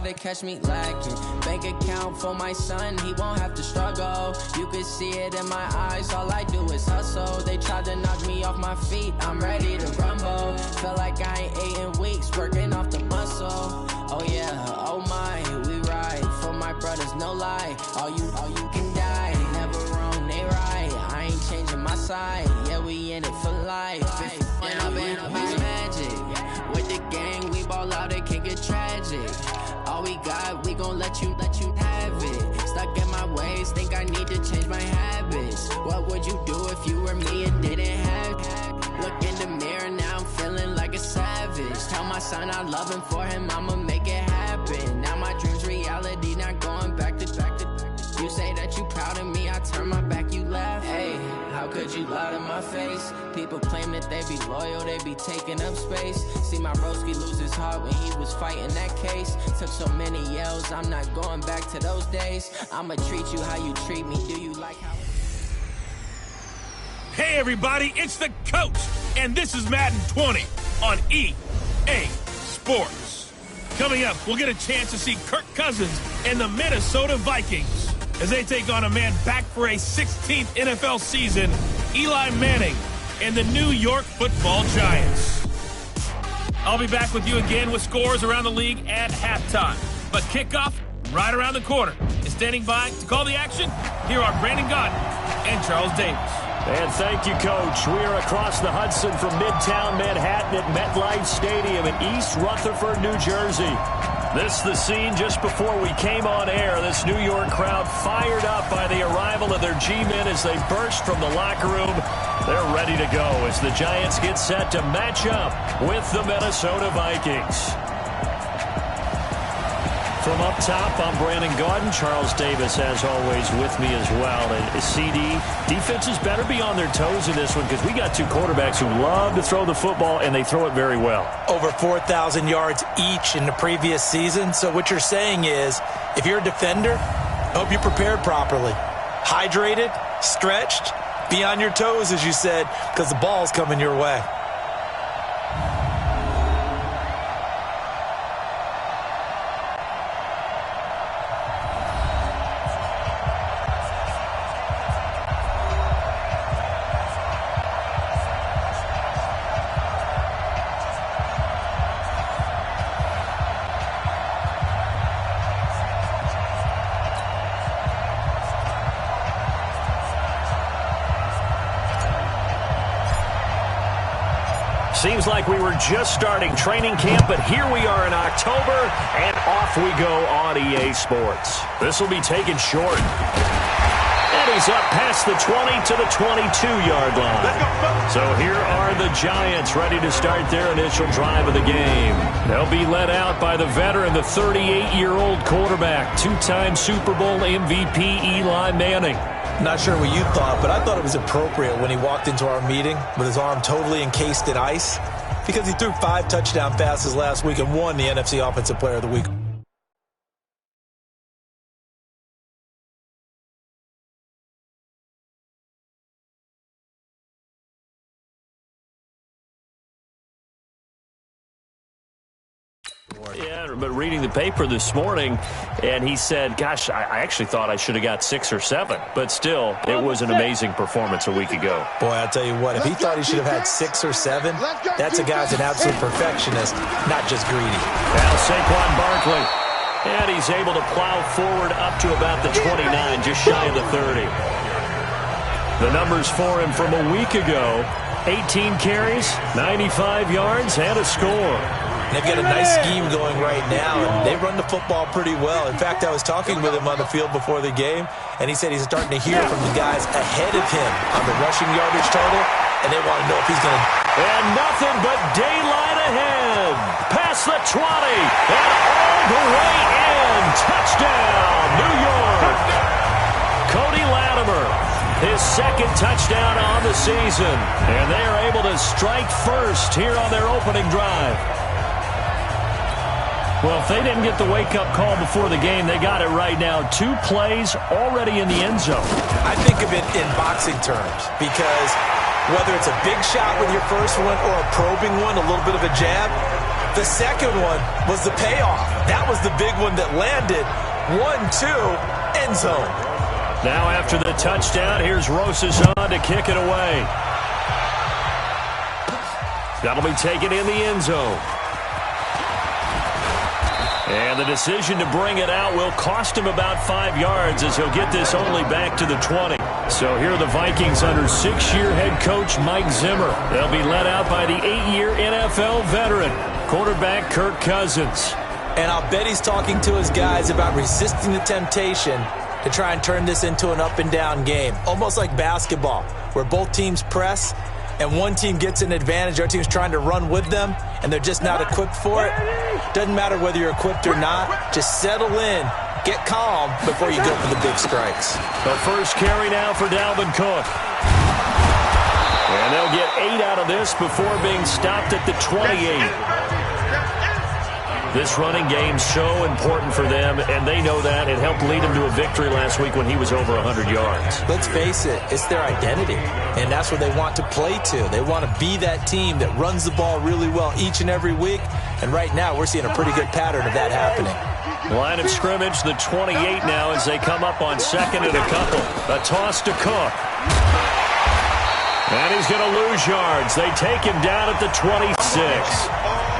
to catch me lacking. Bank account for my son, he won't have to struggle. You can see it in my eyes, all I do is hustle. They tried to knock me off my feet, I'm ready to rumble. Feel like I ain't ate in weeks, working off the muscle. Oh yeah, oh my, we ride for my brothers, no lie. All you can die, never wrong, they right. I ain't changing my side, yeah, we in it for life. When I've been magic, with the gang, we ball out, it can get tragic. All we got, we gon' let you have it. Stuck in my ways, think I need to change my habits. What would you do if you were me and didn't have it? Look in the mirror, now I'm feeling like a savage. Tell my son I love him, for him I'ma make it happen. Now my dream's reality, not going back to. You say that you proud of me, I turn my back, you laugh. Hey, how could you lie to my face? People claim that they be loyal, they be taking up space. See my broski lose his heart when he was fighting that case. Took so many yells, I'm not going back to those days. I'ma treat you how you treat me, do you like how... Hey everybody, it's the coach, and this is Madden 20 on EA Sports. Coming up, we'll get a chance to see Kirk Cousins and the Minnesota Vikings as they take on a man back for a 16th NFL season, Eli Manning and the New York Football Giants. I'll be back with you again with scores around the league at halftime. But kickoff right around the corner. And standing by to call the action, here are Brandon Gott and Charles Davis. And thank you, Coach. We are across the Hudson from Midtown Manhattan at MetLife Stadium in East Rutherford, New Jersey. This the scene just before we came on air. This New York crowd fired up by the arrival of their G-men as they burst from the locker room. They're ready to go as the Giants get set to match up with the Minnesota Vikings. From up top, I'm Brandon Gaudin. Charles Davis, as always, with me as well. And CD, defenses better be on their toes in this one because we got two quarterbacks who love to throw the football, and they throw it very well. Over 4,000 yards each in the previous season. So what you're saying is, if you're a defender, hope you're prepared properly. Hydrated, stretched, be on your toes, as you said, because the ball's coming your way. Seems like we were just starting training camp, but here we are in October, and off we go on EA Sports. This will be taken short. And he's up past the 20 to the 22-yard line. So here are the Giants ready to start their initial drive of the game. They'll be led out by the veteran, the 38-year-old quarterback, two-time Super Bowl MVP Eli Manning. Not sure what you thought, but I thought it was appropriate when he walked into our meeting with his arm totally encased in ice because he threw 5 touchdown passes last week and won the NFC Offensive Player of the Week. Yeah, but reading the paper this morning, and he said, gosh, I actually thought I should have got 6 or 7. But still, it was an amazing performance a week ago. Boy, I'll tell you what, if he thought he should have had 6 or 7, that's a guy's an absolute perfectionist, not just greedy. Now Saquon Barkley, and he's able to plow forward up to about the 29, just shy of the 30. The numbers for him from a week ago, 18 carries, 95 yards, and a score. They've got a nice scheme going right now, and they run the football pretty well. In fact, I was talking with him on the field before the game, and he said he's starting to hear from the guys ahead of him on the rushing yardage total, and they want to know if he's going to... And nothing but daylight ahead. Past the 20, and all the way in. Touchdown, New York. Cody Latimer, his second touchdown on the season, and they are able to strike first here on their opening drive. Well, if they didn't get the wake-up call before the game, they got it right now. 2 plays already in the end zone. I think of it in boxing terms because whether it's a big shot with your first one or a probing one, a little bit of a jab, The second one was the payoff. That was the big one that landed. 1-2, end zone. Now after the touchdown, here's Rosas on to kick it away. That'll be taken in the end zone. And the decision to bring it out will cost him about 5 yards as he'll get this only back to the 20. So here are the Vikings under 6-year head coach Mike Zimmer. They'll be led out by the 8-year NFL veteran, quarterback Kirk Cousins. And I'll bet he's talking to his guys about resisting the temptation to try and turn this into an up-and-down game. Almost like basketball, where both teams press, and one team gets an advantage, the other team's trying to run with them, and they're just not equipped for it. Doesn't matter whether you're equipped or not. Just settle in, get calm before you go for the big strikes. The first carry now for Dalvin Cook. And they'll get 8 out of this before being stopped at the 28. This running game's so important for them, and they know that. It helped lead them to a victory last week when he was over 100 yards. Let's face it, it's their identity, and that's what they want to play to. They want to be that team that runs the ball really well each and every week, and right now we're seeing a pretty good pattern of that happening. Line of scrimmage, the 28 now as they come up on second and a couple. A toss to Cook. And he's going to lose yards. They take him down at the 26.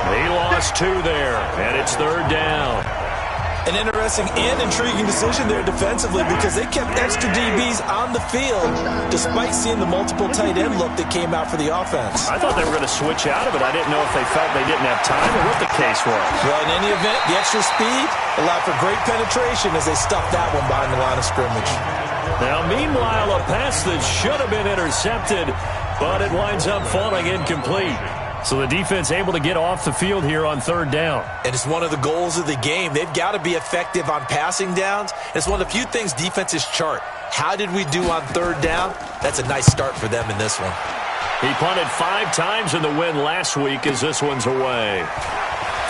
He lost 2 there, and it's third down. An interesting and intriguing decision there defensively because they kept extra DBs on the field despite seeing the multiple tight end look that came out for the offense. I thought they were going to switch out of it. I didn't know if they felt they didn't have time or what the case was. Well, in any event, the extra speed allowed for great penetration as they stuffed that one behind the line of scrimmage. Now, meanwhile, a pass that should have been intercepted, but it winds up falling incomplete. So the defense able to get off the field here on third down. And it's one of the goals of the game. They've got to be effective on passing downs. It's one of the few things defenses chart. How did we do on third down? That's a nice start for them in this one. He punted 5 times in the win last week as this one's away.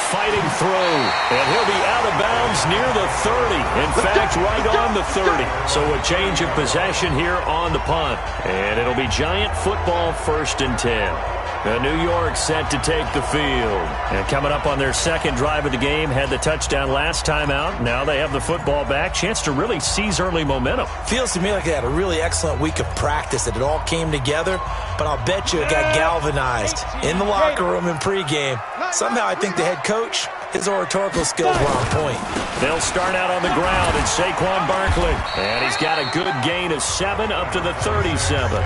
Fighting through, and he'll be out of bounds near the 30. In fact, right on the 30. So a change of possession here on the punt. And it'll be Giant football 1st and 10. New York set to take the field. And coming up on their second drive of the game, had the touchdown last time out. Now they have the football back. Chance to really seize early momentum. Feels to me like they had a really excellent week of practice, that it all came together. But I'll bet you it got galvanized in the locker room in pregame. Somehow I think the head coach, his oratorical skills were on point. They'll start out on the ground at Saquon Barkley. And he's got a good gain of 7 up to the 37.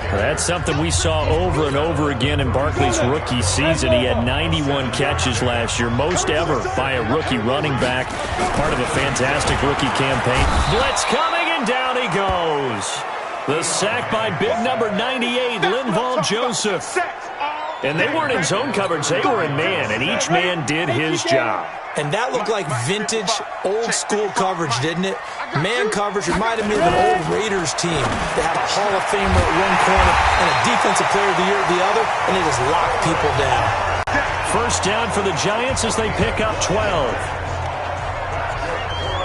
That's something we saw over and over again in Barkley's rookie season. He had 91 catches last year, most ever by a rookie running back. Part of a fantastic rookie campaign. Blitz coming, and down he goes. The sack by big number 98, Linval Joseph. And they weren't in zone coverage, they were in man, and each man did his job. And that looked like vintage, old-school coverage, didn't it? Man coverage reminded me of an old Raiders team. They had a Hall of Famer at one corner and a Defensive Player of the Year at the other, and they just locked people down. First down for the Giants as they pick up 12.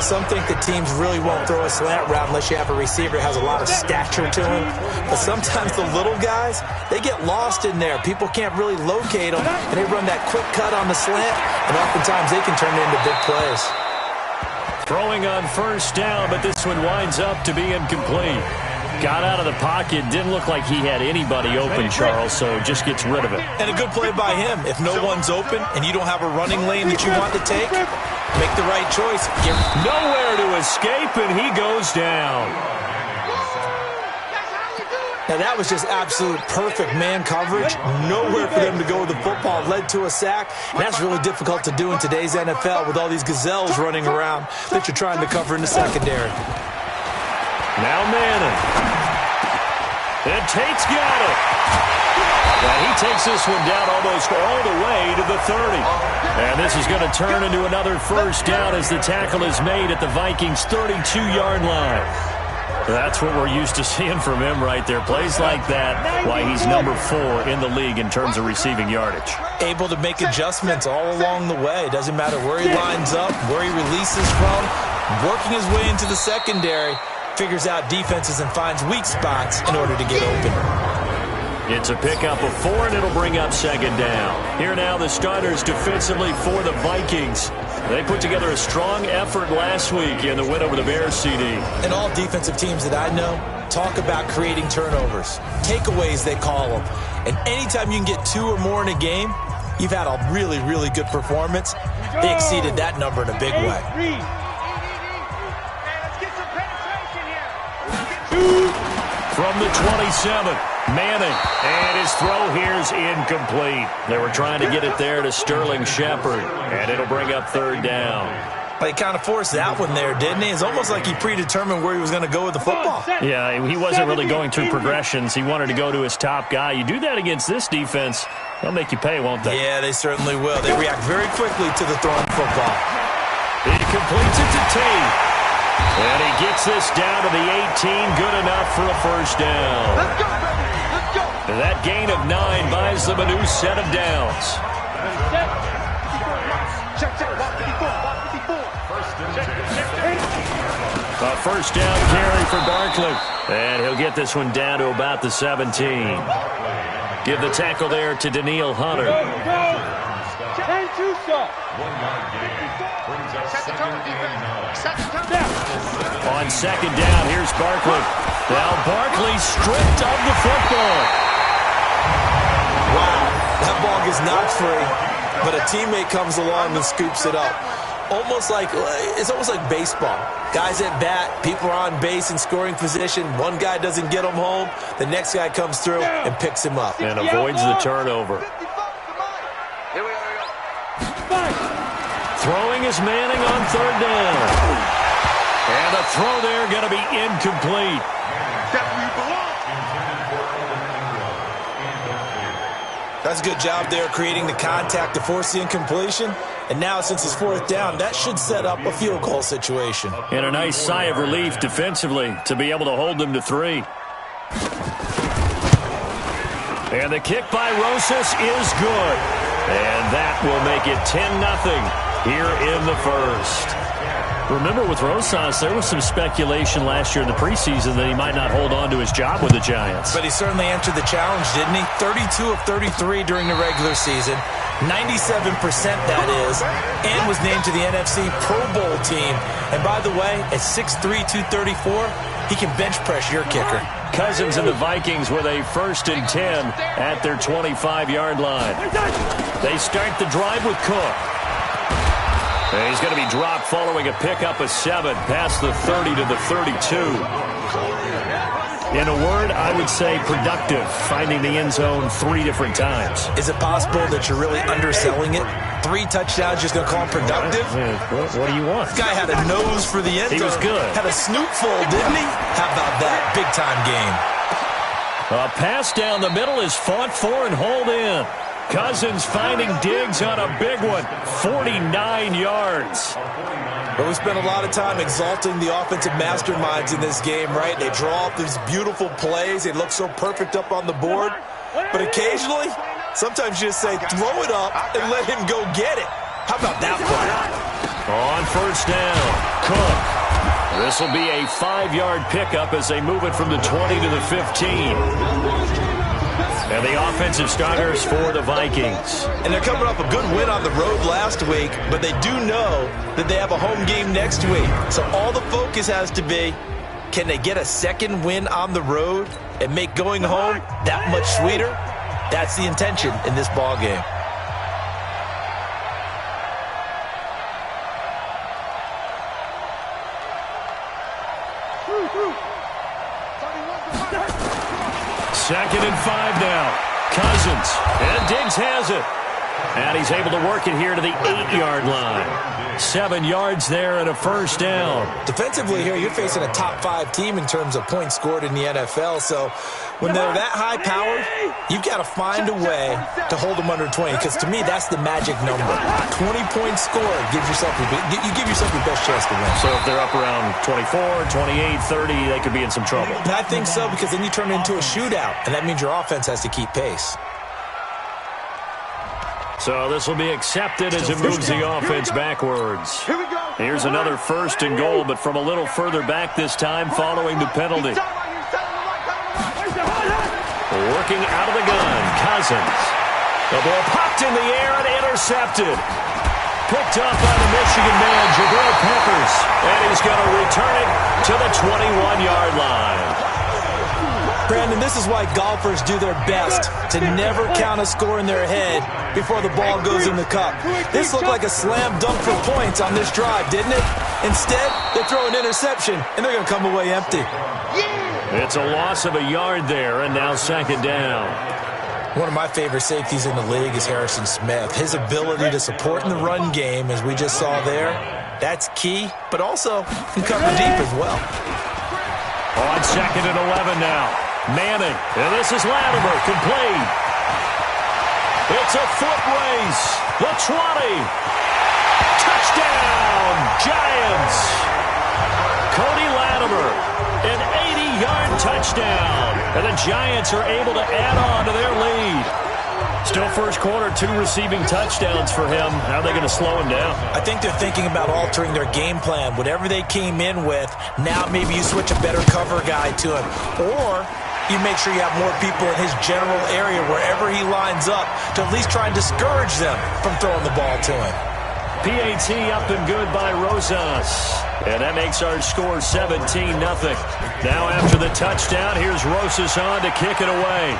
Some think that teams really won't throw a slant route unless you have a receiver who has a lot of stature to him. But sometimes the little guys, they get lost in there. People can't really locate them, and they run that quick cut on the slant, and oftentimes they can turn it into big plays. Throwing on first down, but this one winds up to be incomplete. Got out of the pocket, didn't look like he had anybody open, Charles, so just gets rid of it. And a good play by him. If no one's open and you don't have a running lane that you want to take, make the right choice. Nowhere to escape, and he goes down. Now, that was just absolute perfect man coverage. Nowhere for them to go with the football. Led to a sack. And that's really difficult to do in today's NFL with all these gazelles running around that you're trying to cover in the secondary. Now Manning. And Tate's got it. And he takes this one down almost all the way to the 30. And this is going to turn into another first down as the tackle is made at the Vikings' 32-yard line. That's what we're used to seeing from him right there. Plays like that, why he's number 4 in the league in terms of receiving yardage. Able to make adjustments all along the way. Doesn't matter where he lines up, where he releases from. Working his way into the secondary. Figures out defenses and finds weak spots in order to get open. It's a pickup of 4, and it'll bring up second down. Here now the starters defensively for the Vikings. They put together a strong effort last week in the win over the Bears, CD. And all defensive teams that I know talk about creating turnovers. Takeaways, they call them. And anytime you can get 2 or more in a game, you've had a really, really good performance. They exceeded that number in a big way. From the 27, Manning, and his throw here's incomplete. They were trying to get it there to Sterling Shepard, and it'll bring up third down. He kind of forced that one there, didn't he? It's almost like he predetermined where he was going to go with the football. Yeah, he wasn't really going through progressions. He wanted to go to his top guy. You do that against this defense, they'll make you pay, won't they? Yeah, they certainly will. They react very quickly to the thrown football. He completes it to Tate. And he gets this down to the 18, good enough for a first down. Let's go, baby. Let's go. That gain of 9 buys them a new set of downs. Check, check, 54. A first down carry for Barkley. And he'll get this one down to about the 17. Give the tackle there to Daniil Hunter. On second down, here's Barkley. Now Barkley stripped of the football. Wow, that ball gets knocked free, but a teammate comes along and scoops it up. It's almost like baseball. Guys at bat, people are on base in scoring position. One guy doesn't get him home. The next guy comes through and picks him up. And avoids the turnover. Throwing is Manning on third down. And a throw there going to be incomplete. That's a good job there creating the contact to force the incompletion. And now since it's fourth down, that should set up a field goal situation. And a nice sigh of relief defensively to be able to hold them to 3. And the kick by Rosas is good. And that will make it 10-0 here in the first. Remember, with Rosas, there was some speculation last year in the preseason that he might not hold on to his job with the Giants. But he certainly answered the challenge, didn't he? 32 of 33 during the regular season, 97% that is, and was named to the NFC Pro Bowl team. And by the way, at 6'3", 234, he can bench press your kicker. Cousins and the Vikings with a 1st and 10 at their 25-yard line. They start the drive with Cook. And he's going to be dropped following a pickup of 7 past the 30 to the 32. In a word, I would say productive, finding the end zone 3 different times. Is it possible that you're really underselling it? 3 touchdowns, just going to call him productive? What do you want? This guy had a nose for the end zone. He was good. Had a snoot full, didn't he? How about that? Big-time game. A pass down the middle is fought for and hauled in. Cousins finding Diggs on a big one, 49 yards. But we spent a lot of time exalting the offensive masterminds in this game, right? They draw up these beautiful plays. They look so perfect up on the board. But occasionally, sometimes you just say, throw it up and let him go get it. How about that play? On first down, Cook. This will be a 5-yard pickup as they move it from the 20 to the 15. And the offensive starters for the Vikings. And they're coming off a good win on the road last week, but they do know that they have a home game next week. So all the focus has to be, can they get a second win on the road and make going home that much sweeter? That's the intention in this ball game. Second and 5 now. Cousins. And Diggs has it. And he's able to work it here to the 8-yard line. 7 yards there and a first down. Defensively here, you're facing a top 5 team in terms of points scored in the NFL. So when they're that high-powered, you've got to find a way to hold them under 20. Because to me, that's the magic number. 20 points scored gives yourself you give yourself your best chance to win. So if they're up around 24, 28, 30, they could be in some trouble. And I think so, because then you turn it into a shootout, and that means your offense has to keep pace. So this will be accepted as it moves the offense backwards. Here's another 1st and goal, but from a little further back this time following the penalty. working out of the gun. Cousins. The ball popped in the air and intercepted. Picked up by the Michigan man, Jabril Peppers. And he's going to return it to the 21-yard line. Brandon, this is why golfers do their best to never count a score in their head before the ball goes in the cup. This looked like a slam dunk for points on this drive, didn't it? Instead, they throw an interception, and they're going to come away empty. It's a loss of a yard there, and now second down. One of my favorite safeties in the league is Harrison Smith. His ability to support in the run game, as we just saw there, that's key, but also can cover deep as well. On second and 11 now. Manning, and this is Latimer, complete. It's a foot race. The 20. Touchdown, Giants. Cody Latimer, an 80-yard touchdown. And the Giants are able to add on to their lead. Still first quarter, 2 receiving touchdowns for him. How are they going to slow him down? I think they're thinking about altering their game plan. Whatever they came in with, now maybe you switch a better cover guy to him. Or you make sure you have more people in his general area wherever he lines up to at least try and discourage them from throwing the ball to him. PAT up and good by Rosas. And that makes our score 17-0. Now after the touchdown, here's Rosas on to kick it away.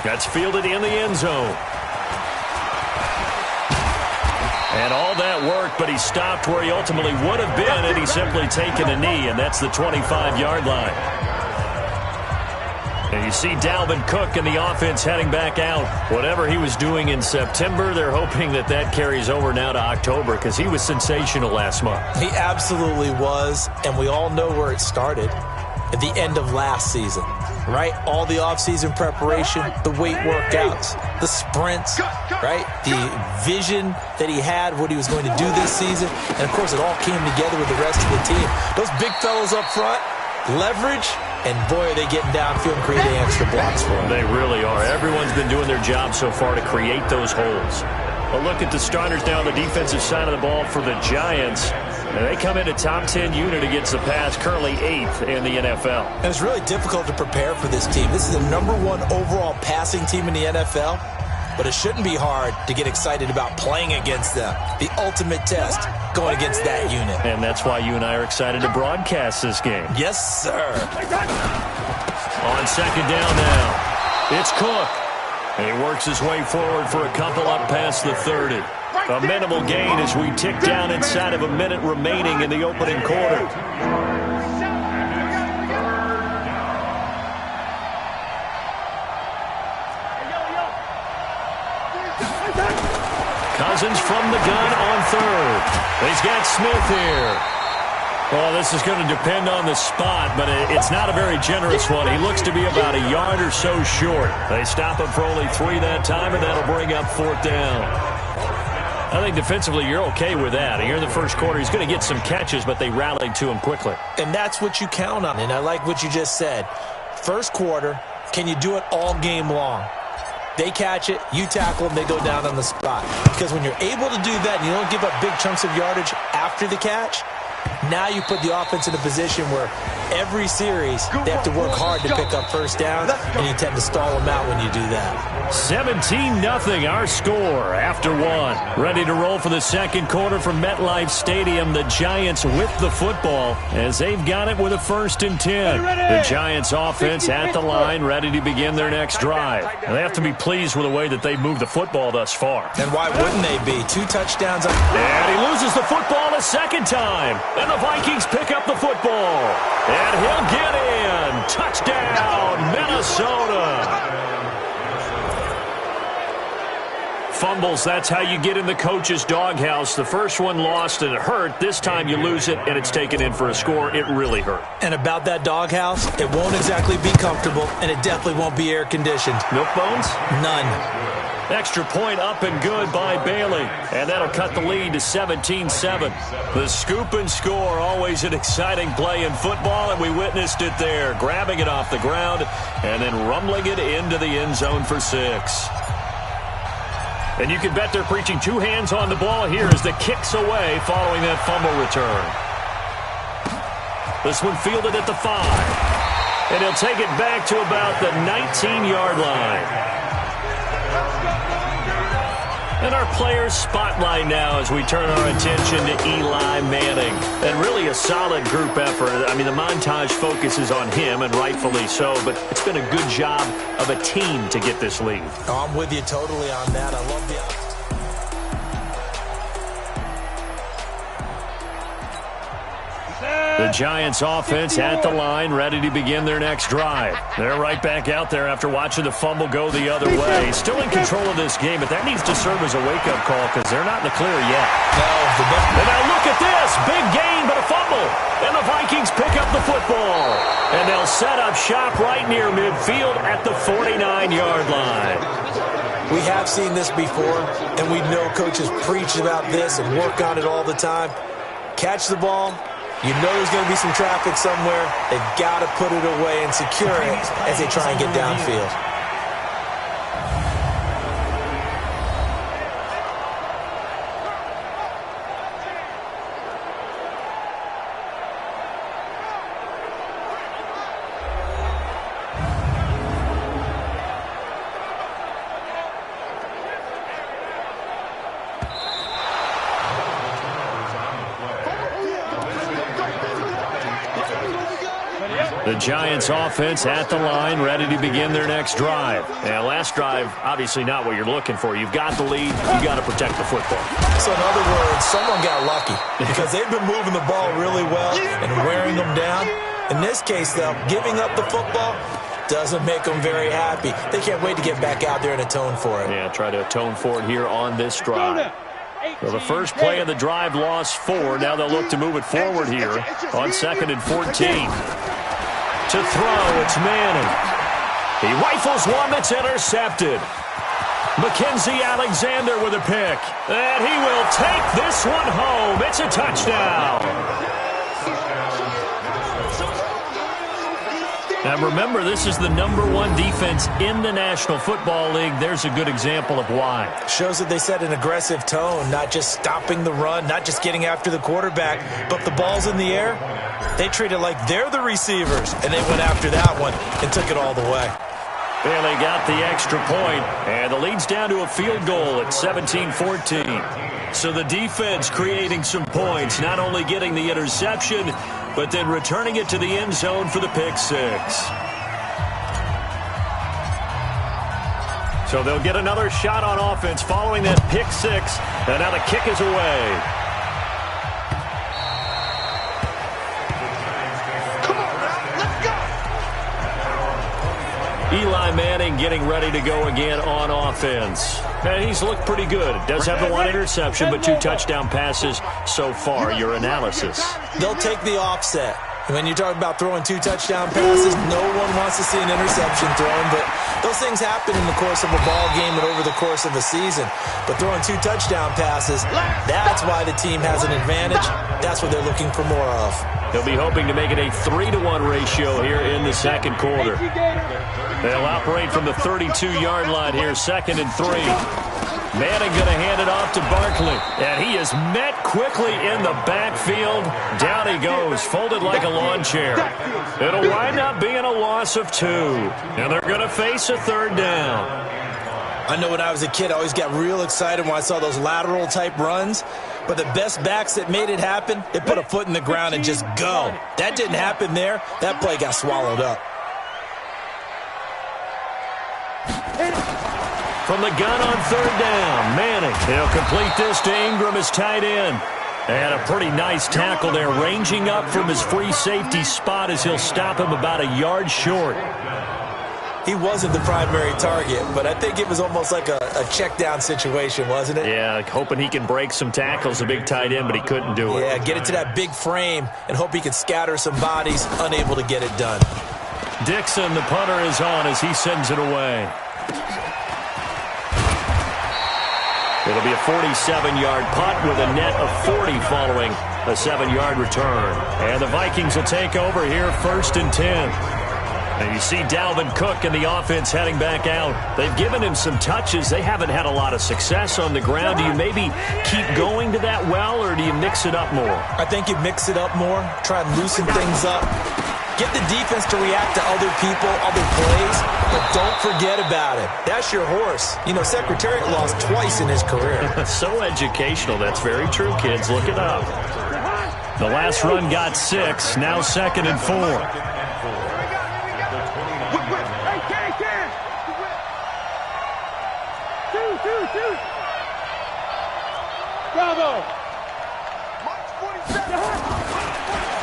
That's fielded in the end zone. And all that work, but he stopped where he ultimately would have been had he simply taken a knee, and that's the 25-yard line. And you see Dalvin Cook and the offense heading back out. Whatever he was doing in September, they're hoping that that carries over now to October because he was sensational last month. He absolutely was, and we all know where it started. At the end of last season, right? All the offseason preparation, the weight workouts, the sprints, right? The vision that he had, what he was going to do this season. And, of course, it all came together with the rest of the team. Those big fellas up front, leverage, and, boy, are they getting downfield and creating extra blocks for him. They really are. Everyone's been doing their job so far to create those holes. A look at the starters now on the defensive side of the ball for the Giants. And they come into top 10 unit against the pass, currently 8th in the NFL. And it's really difficult to prepare for this team. This is the #1 overall passing team in the NFL, but it shouldn't be hard to get excited about playing against them. The ultimate test going against that unit. And that's why you and I are excited to broadcast this game. Yes, sir. On second down now, it's Cook. And he works his way forward for a couple up past the 30. A minimal gain as we tick down inside of a minute remaining in the opening quarter. Cousins from the gun on third. He's got Smith here. Well, this is going to depend on the spot, but it's not a very generous one. He looks to be about a yard or so short. They stop him for only 3 that time, and that'll bring up 4th down. I think defensively you're okay with that. Here in the first quarter, he's going to get some catches, but they rallied to him quickly. And that's what you count on, and I like what you just said. First quarter, can you do it all game long? They catch it, you tackle them, they go down on the spot. Because when you're able to do that and you don't give up big chunks of yardage after the catch, now you put the offense in a position where every series they have to work hard to pick up first down, and you tend to stall them out when you do that. 17-0 our score after 1. Ready to roll for the second quarter from MetLife Stadium. The Giants with the football as they've got it with a 1st and 10. The Giants offense at the line, ready to begin their next drive. And they have to be pleased with the way that they've moved the football thus far. And why wouldn't they be? 2 touchdowns. And he loses the football a second time. And the Vikings pick up the football. And he'll get in. Touchdown, Minnesota. Fumbles, that's how you get in the coach's doghouse. The first one lost and it hurt. This time you lose it and it's taken in for a score. It really hurt. And about that doghouse, it won't exactly be comfortable, and it definitely won't be air-conditioned. Milk bones? None. Extra point up and good by Bailey. And that'll cut the lead to 17-7. The scoop and score, always an exciting play in football, and we witnessed it there. Grabbing it off the ground and then rumbling it into the end zone for 6. And you can bet they're preaching 2 hands on the ball here as the kick's away following that fumble return. This one fielded at the 5. And he'll take it back to about the 19-yard line. And our players spotlight now as we turn our attention to Eli Manning. And really a solid group effort. I mean, the montage focuses on him, and rightfully so, but it's been a good job of a team to get this lead. Oh, I'm with you totally on that. I love the... The Giants offense at the line, ready to begin their next drive. They're right back out there after watching the fumble go the other way. Still in control of this game, but that needs to serve as a wake-up call because they're not in the clear yet. And now look at this. Big gain, but a fumble. And the Vikings pick up the football. And they'll set up shop right near midfield at the 49-yard line. We have seen this before, and we know coaches preach about this and work on it all the time. Catch the ball. You know there's going to be some traffic somewhere. They've got to put it away and secure it as they try and get downfield. The Giants offense at the line, ready to begin their next drive. Now, last drive, obviously not what you're looking for. You've got the lead. You've got to protect the football. So, in other words, someone got lucky because they've been moving the ball really well and wearing them down. In this case, though, giving up the football doesn't make them very happy. They can't wait to get back out there and atone for it. Yeah, try to atone for it here on this drive. So the first play of the drive lost 4. Now they'll look to move it forward here on 2nd and 14. To throw, it's Manning. He rifles one that's intercepted. Mackenzie Alexander with a pick. And he will take this one home. It's a touchdown. Now remember, this is the #1 defense in the National Football League. There's a good example of why. Shows that they set an aggressive tone, not just stopping the run, not just getting after the quarterback, but the ball's in the air. They treat it like they're the receivers, and they went after that one and took it all the way. And they got the extra point, and the lead's down to a field goal at 17-14. So the defense creating some points, not only getting the interception, but then returning it to the end zone for the pick six. So they'll get another shot on offense following that pick six, and now the kick is away. Eli Manning getting ready to go again on offense. And he's looked pretty good. Does have the one interception, but 2 touchdown passes so far. Your analysis. They'll take the offset. When you talk about throwing 2 touchdown passes, no one wants to see an interception thrown, but those things happen in the course of a ball game and over the course of a season. But throwing 2 touchdown passes, that's why the team has an advantage. That's what they're looking for more of. He'll be hoping to make it a 3-to-1 ratio here in the second quarter. They'll operate from the 32-yard line here, 2nd and 3. Manning going to hand it off to Barkley. And he is met quickly in the backfield. Down he goes, folded like a lawn chair. It'll wind up being a loss of 2. And they're going to face a 3rd down. I know when I was a kid, I always got real excited when I saw those lateral-type runs. But the best backs that made it happen, they put a foot in the ground and just go. That didn't happen there. That play got swallowed up. From the gun on 3rd down, Manning. He'll complete this to Ingram as tight end. And a pretty nice tackle there, ranging up from his free safety spot as he'll stop him about a yard short. He wasn't the primary target, but I think it was almost like a check down situation, wasn't it? Yeah, hoping he can break some tackles, a big tight end, but he couldn't do it. Yeah, get it to that big frame and hope he can scatter some bodies, unable to get it done. Dixon, the punter, is on as he sends it away. It'll be a 47-yard punt with a net of 40 following a 7-yard return. And the Vikings will take over here, 1st and 10. And you see Dalvin Cook and the offense heading back out. They've given him some touches. They haven't had a lot of success on the ground. Do you maybe keep going to that well, or do you mix it up more? I think you mix it up more, try and loosen things up. Get the defense to react to other people, other plays, but don't forget about it. That's your horse. You know, Secretariat lost twice in his career. So educational. That's very true, kids. Look it up. The last run got 6. Now 2nd and 4. Bravo!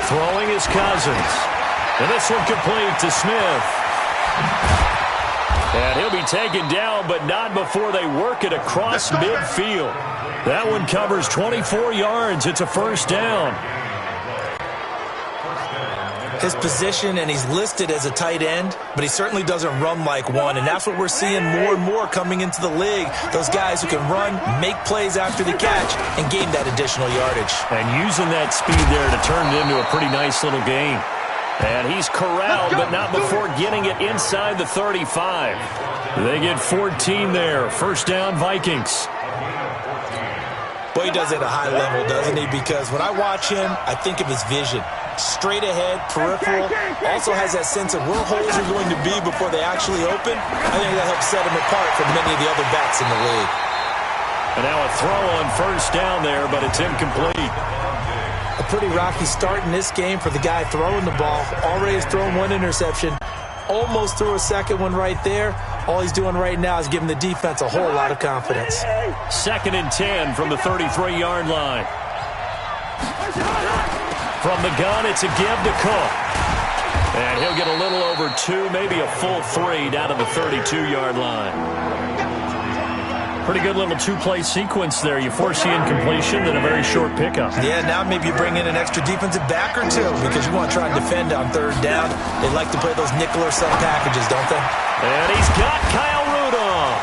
Throwing his Cousins. And this one complete to Smith. And he'll be taken down, but not before they work it across midfield. That one covers 24 yards. It's a first down. His position, and he's listed as a tight end, but he certainly doesn't run like one, and that's what we're seeing more and more coming into the league. Those guys who can run, make plays after the catch, and gain that additional yardage. And using that speed there to turn it into a pretty nice little game. And he's corralled, but not before getting it inside the 35. They get 14 there. First down, Vikings. Boy, he does it at a high level, doesn't he? Because when I watch him, I think of his vision. Straight ahead, peripheral, also has that sense of where holes are going to be before they actually open. I think that helps set him apart from many of the other backs in the league. And now a throw on first down there, but it's incomplete. A pretty rocky start in this game for the guy throwing the ball. Already has thrown one interception. Almost threw a second one right there. All he's doing right now is giving the defense a whole lot of confidence. 2nd and 10 from the 33-yard line. From the gun, it's a give to Cook. And he'll get a little over 2, maybe a full 3 down to the 32-yard line. Pretty good little two-play sequence there. You force the incompletion, then a very short pickup. Yeah, now maybe you bring in an extra defensive back or two because you want to try and defend on 3rd down. They like to play those nickel or sub packages, don't they? And he's got Kyle Rudolph.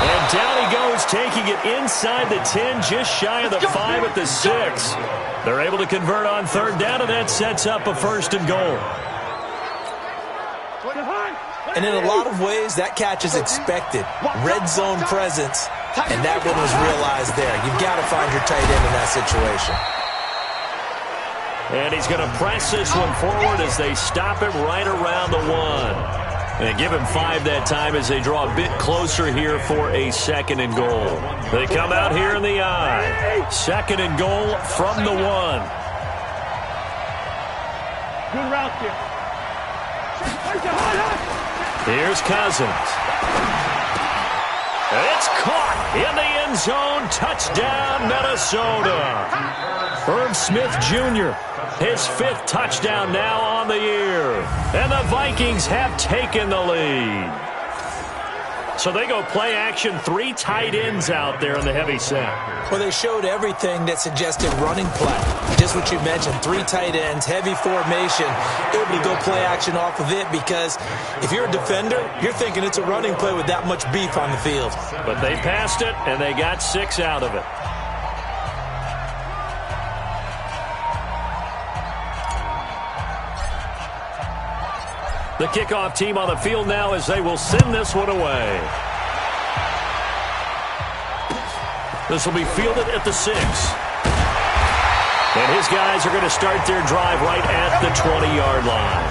And down he goes, taking it inside the 10, just shy of the 5 at the 6. They're able to convert on 3rd down, and that sets up a 1st and goal. And in a lot of ways, that catch is expected. Red zone presence, and that one was realized there. You've got to find your tight end in that situation. And he's going to press this one forward as they stop him right around the 1. And give him 5 that time as they draw a bit closer here for a 2nd and goal. They come out here in the I. 2nd and goal from the 1. Good route here. Here's Cousins. It's caught in the end zone. Touchdown, Minnesota. Irv Smith Jr., his 5th touchdown now on the year. And the Vikings have taken the lead. So they go play action, 3 tight ends out there in the heavy set. Well, they showed everything that suggested running play. Just what you mentioned, 3 tight ends, heavy formation, able to go play action off of it because if you're a defender, you're thinking it's a running play with that much beef on the field. But they passed it, and they got 6 out of it. The kickoff team on the field now as they will send this one away. This will be fielded at the 6. And his guys are going to start their drive right at the 20-yard line.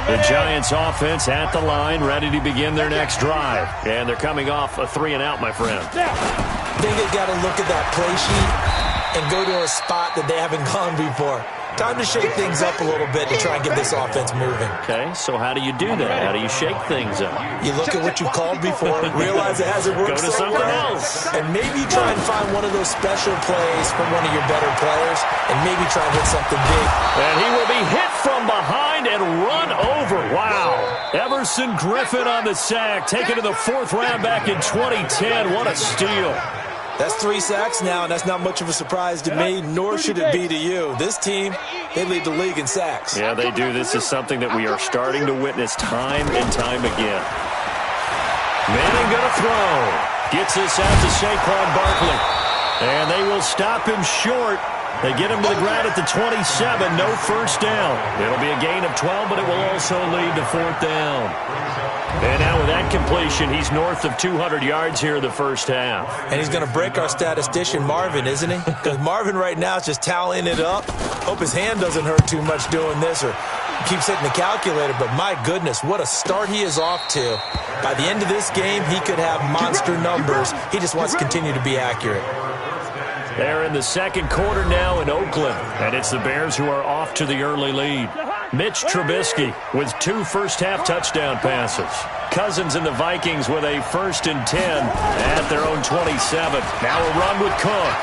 The Giants offense at the line, ready to begin their next drive. And they're coming off a 3-and-out, my friend. I think they've got to look at that play sheet and go to a spot that they haven't gone before. Time to shake things up a little bit to try and get this offense moving. Okay, so how do you do that? How do you shake things up? You look at what you called before, realize it hasn't worked Go to so something well, else. and maybe try and find one of those special plays from one of your better players, and maybe try and hit something big. And he will be hit from behind and run over. Wow. Everson Griffin on the sack, taken to the 4th round back in 2010. What a steal. That's 3 sacks now, and that's not much of a surprise to me, nor should it be to you. This team, they lead the league in sacks. Yeah, they do. This is something that we are starting to witness time and time again. Manning going to throw. Gets this out to Saquon Barkley. And they will stop him short They get him to the ground at the 27, no first down. It'll be a gain of 12, but it will also lead to fourth down. And now with that completion, he's north of 200 yards here in the first half. And he's going to break our statistician, Marvin, isn't he? Because Marvin right now is just tallying it up. Hope his hand doesn't hurt too much doing this or keeps hitting the calculator. But my goodness, what a start he is off to. By the end of this game, he could have monster numbers. He just wants to continue to be accurate. They're in the second quarter now in Oakland, and it's the Bears who are off to the early lead. Mitch Trubisky with 2 first-half touchdown passes. Cousins and the Vikings with a 1st and 10 at their own 27. Now a run with Cook.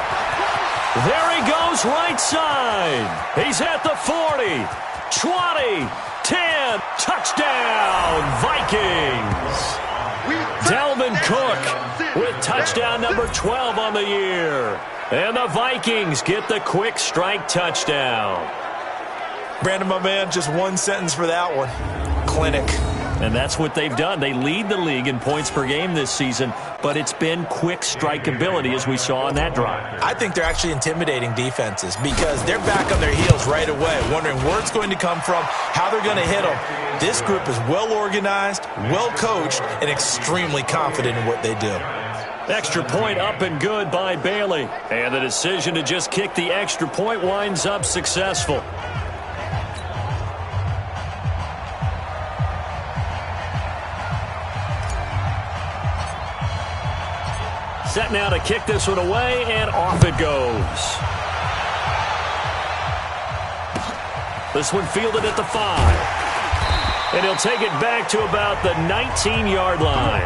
There he goes right side. He's at the 40, 20, 10, touchdown, Vikings. Dalvin Cook with touchdown number 12 on the year. And the Vikings get the quick strike touchdown. Brandon, my man, just one sentence for that one. Clinic. And that's what they've done. They lead the league in points per game this season, but it's been quick strike ability as we saw on that drive. I think they're actually intimidating defenses because they're back on their heels right away, wondering where it's going to come from, how they're going to hit them. This group is well organized, well coached, and extremely confident in what they do. Extra point up and good by Bailey. And the decision to just kick the extra point winds up successful. Set now to kick this one away, and off it goes. This one fielded at the 5. And he'll take it back to about the 19-yard line.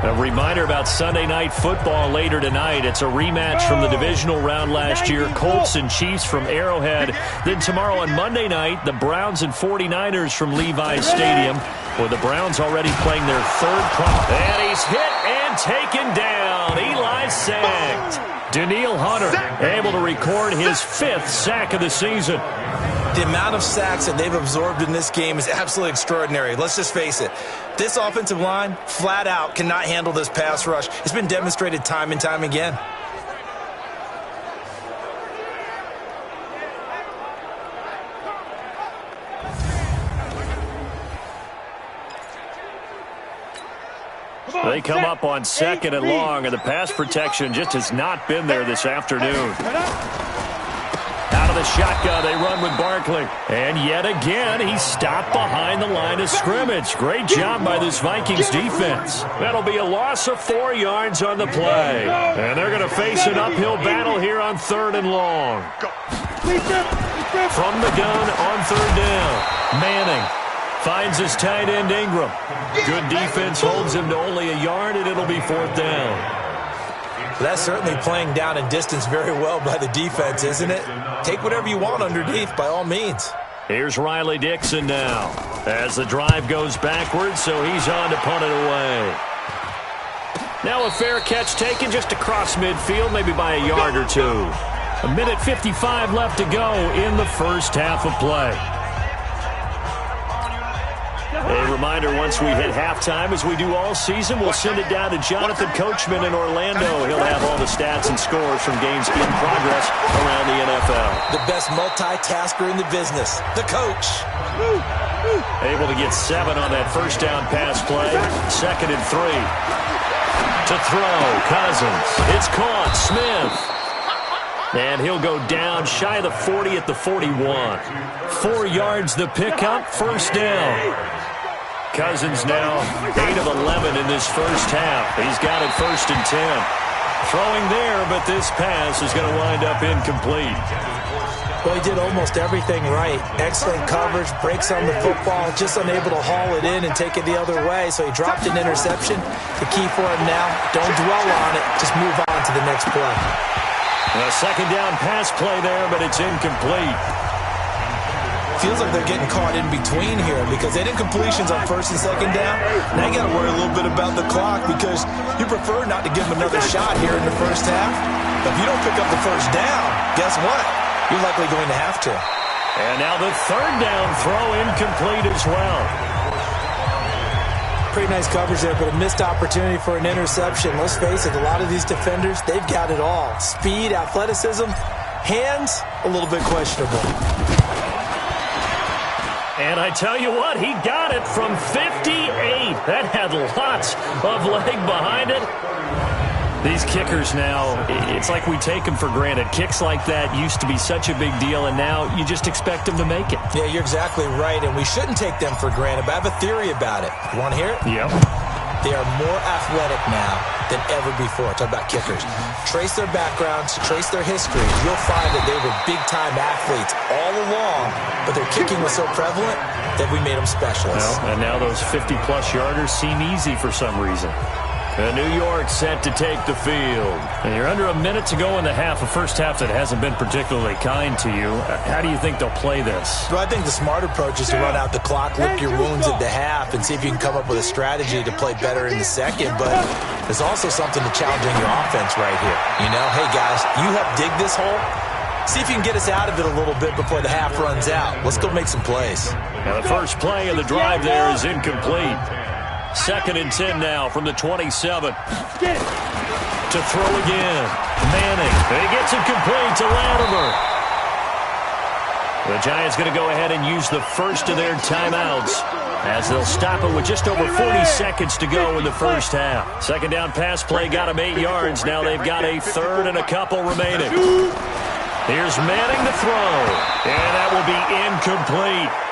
A reminder about Sunday Night Football later tonight. It's a rematch from the divisional round last year. Colts and Chiefs from Arrowhead. Then tomorrow on Monday night, the Browns and 49ers from Levi's Stadium, with the Browns already playing their 3rd prop. And he's hit and taken down. Eli sacked. Danielle Hunter able to record his 5th sack of the season. The amount of sacks that they've absorbed in this game is absolutely extraordinary. Let's just face it. This offensive line, flat out, cannot handle this pass rush. It's been demonstrated time and time again. They come up on 2nd and long, and the pass protection just has not been there this afternoon. Out of the shotgun, they run with Barkley. And yet again, he's stopped behind the line of scrimmage. Great job by this Vikings defense. That'll be a loss of 4 yards on the play. And they're going to face an uphill battle here on 3rd and long. From the gun on 3rd down, Manning finds his tight end Ingram. Good defense holds him to only a yard, and it'll be 4th down. That's certainly playing down in distance very well by the defense, isn't it? Take whatever you want underneath, by all means. Here's Riley Dixon now as the drive goes backwards, so he's on to punt it away. Now a fair catch taken just across midfield, maybe by a yard or 2. 1:55 left to go in the first half of play. A reminder, once we hit halftime, as we do all season, we'll send it down to Jonathan Coachman in Orlando. He'll have all the stats and scores from games in progress around the NFL. The best multitasker in the business, the coach. Able to get 7 on that first down pass play. 2nd and 3. To throw, Cousins. It's caught, Smith. And he'll go down shy of the 40 at the 41. 4 yards the pickup, first down. Cousins now 8 of 11 in this first half. He's got it 1st and 10. Throwing there, but this pass is going to wind up incomplete. Well, he did almost everything right. Excellent coverage, breaks on the football, just unable to haul it in and take it the other way. So he dropped an interception. The key for him now, don't dwell on it. Just move on to the next play. A 2nd down pass play there, but it's incomplete. Feels like they're getting caught in between here because they did completions on 1st and 2nd down. Now you got to worry a little bit about the clock because you prefer not to give them another shot here in the first half. But if you don't pick up the first down, guess what? You're likely going to have to. And now the 3rd down throw incomplete as well. Pretty nice coverage there, but a missed opportunity for an interception. Let's face it, a lot of these defenders, they've got it all. Speed, athleticism, hands, a little bit questionable. And I tell you what, he got it from 58. That had lots of leg behind it. These kickers now, it's like we take them for granted. Kicks like that used to be such a big deal, and now you just expect them to make it. Yeah, you're exactly right, and we shouldn't take them for granted, but I have a theory about it. You want to hear it? Yep. They are more athletic now than ever before. Talk about kickers. Trace their backgrounds, trace their history. You'll find that they were big-time athletes all along, but their kicking was so prevalent that we made them specialists. Well, and now those 50-plus yarders seem easy for some reason. New York set to take the field. And you're under a minute to go in the half, a first half that hasn't been particularly kind to you. How do you think they'll play this? Well, I think the smart approach is to run out the clock, lick your wounds at the half, and see if you can come up with a strategy to play better in the second. But there's also something to challenging your offense right here. You know, hey, guys, you help dig this hole. See if you can get us out of it a little bit before the half runs out. Let's go make some plays. Now the first play of the drive there is incomplete. 2nd and 10 now from the 27. To throw again. Manning. And he gets it complete to Latimer. The Giants going to go ahead and use the first of their timeouts as they'll stop it with just over 40 seconds to go in the first half. Second down pass play got him 8 yards. Now they've got a third and a couple remaining. Here's Manning to throw. And that will be incomplete.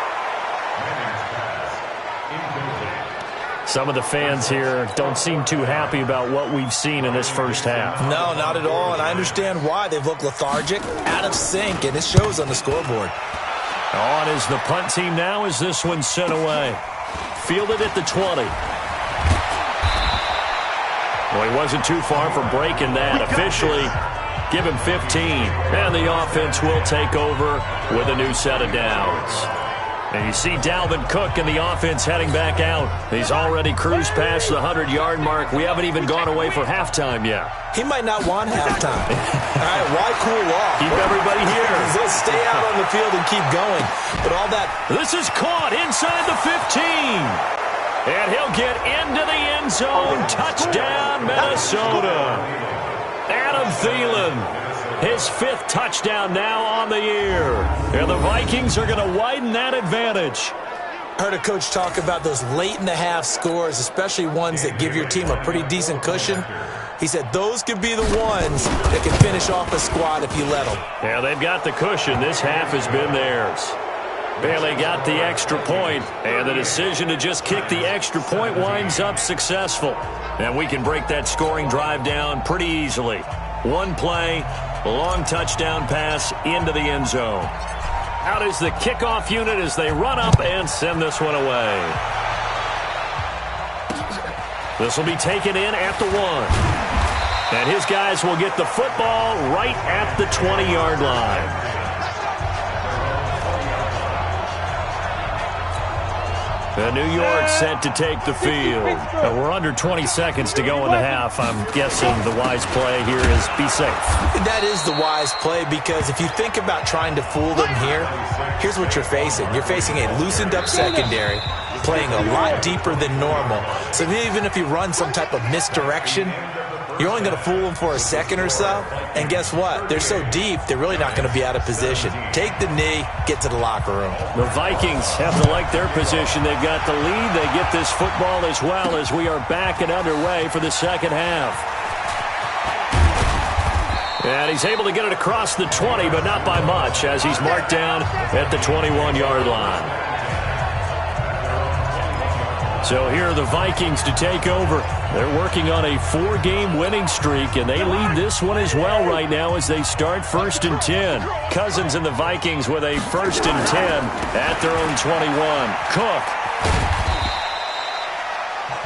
Some of the fans here don't seem too happy about what we've seen in this first half. No, not at all, and I understand why. They've looked lethargic, out of sync, and it shows on the scoreboard. On is the punt team now as this one's sent away. Fielded at the 20. Well, he wasn't too far from breaking that. Officially, give him 15. And the offense will take over with a new set of downs. And you see Dalvin Cook and the offense heading back out. He's already cruised past the 100-yard mark. We haven't even gone away for halftime yet. He might not want halftime. All right, why cool off? Keep everybody here. They'll stay out on the field and keep going. But all that... This is caught inside the 15. And he'll get into the end zone. Touchdown, Minnesota. Adam Thielen. His 5th touchdown now on the year. And the Vikings are going to widen that advantage. I heard a coach talk about those late-in-the-half scores, especially ones that give your team a pretty decent cushion. He said those could be the ones that can finish off a squad if you let them. Yeah, they've got the cushion. This half has been theirs. Bailey got the extra point, and the decision to just kick the extra point winds up successful. And we can break that scoring drive down pretty easily. One play, a long touchdown pass into the end zone. Out is the kickoff unit as they run up and send this one away. This will be taken in at the 1. And his guys will get the football right at the 20-yard line. And New York set to take the field. We're under 20 seconds to go in the half. I'm guessing the wise play here is be safe. That is the wise play because if you think about trying to fool them here, here's what you're facing. You're facing a loosened-up secondary, playing a lot deeper than normal. So even if you run some type of misdirection, you're only going to fool them for a second or so. And guess what? They're so deep, they're really not going to be out of position. Take the knee, get to the locker room. The Vikings have to like their position. They've got the lead. They get this football as well as we are back and underway for the second half. And he's able to get it across the 20, but not by much as he's marked down at the 21-yard line. So here are the Vikings to take over. They're working on a 4-game winning streak, and they lead this one as well right now as they start 1st and 10. Cousins and the Vikings with a 1st and 10 at their own 21. Cook.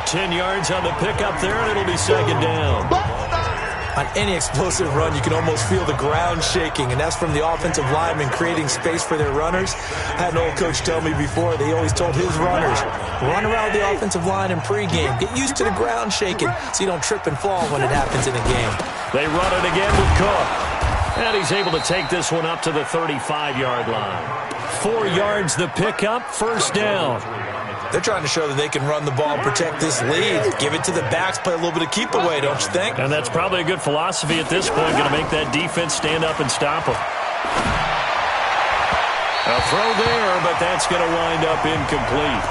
10 yards on the pickup there, and it'll be 2nd down. On any explosive run, you can almost feel the ground shaking, and that's from the offensive linemen creating space for their runners. I had an old coach tell me before, they always told his runners, run around the offensive line in pregame. Get used to the ground shaking so you don't trip and fall when it happens in a game. They run it again with Cook. And he's able to take this one up to the 35-yard line. 4 yards the pickup, 1st down. They're trying to show that they can run the ball and protect this lead. Give it to the backs, play a little bit of keep away, don't you think? And that's probably a good philosophy at this point, going to make that defense stand up and stop them. A throw there, but that's going to wind up incomplete.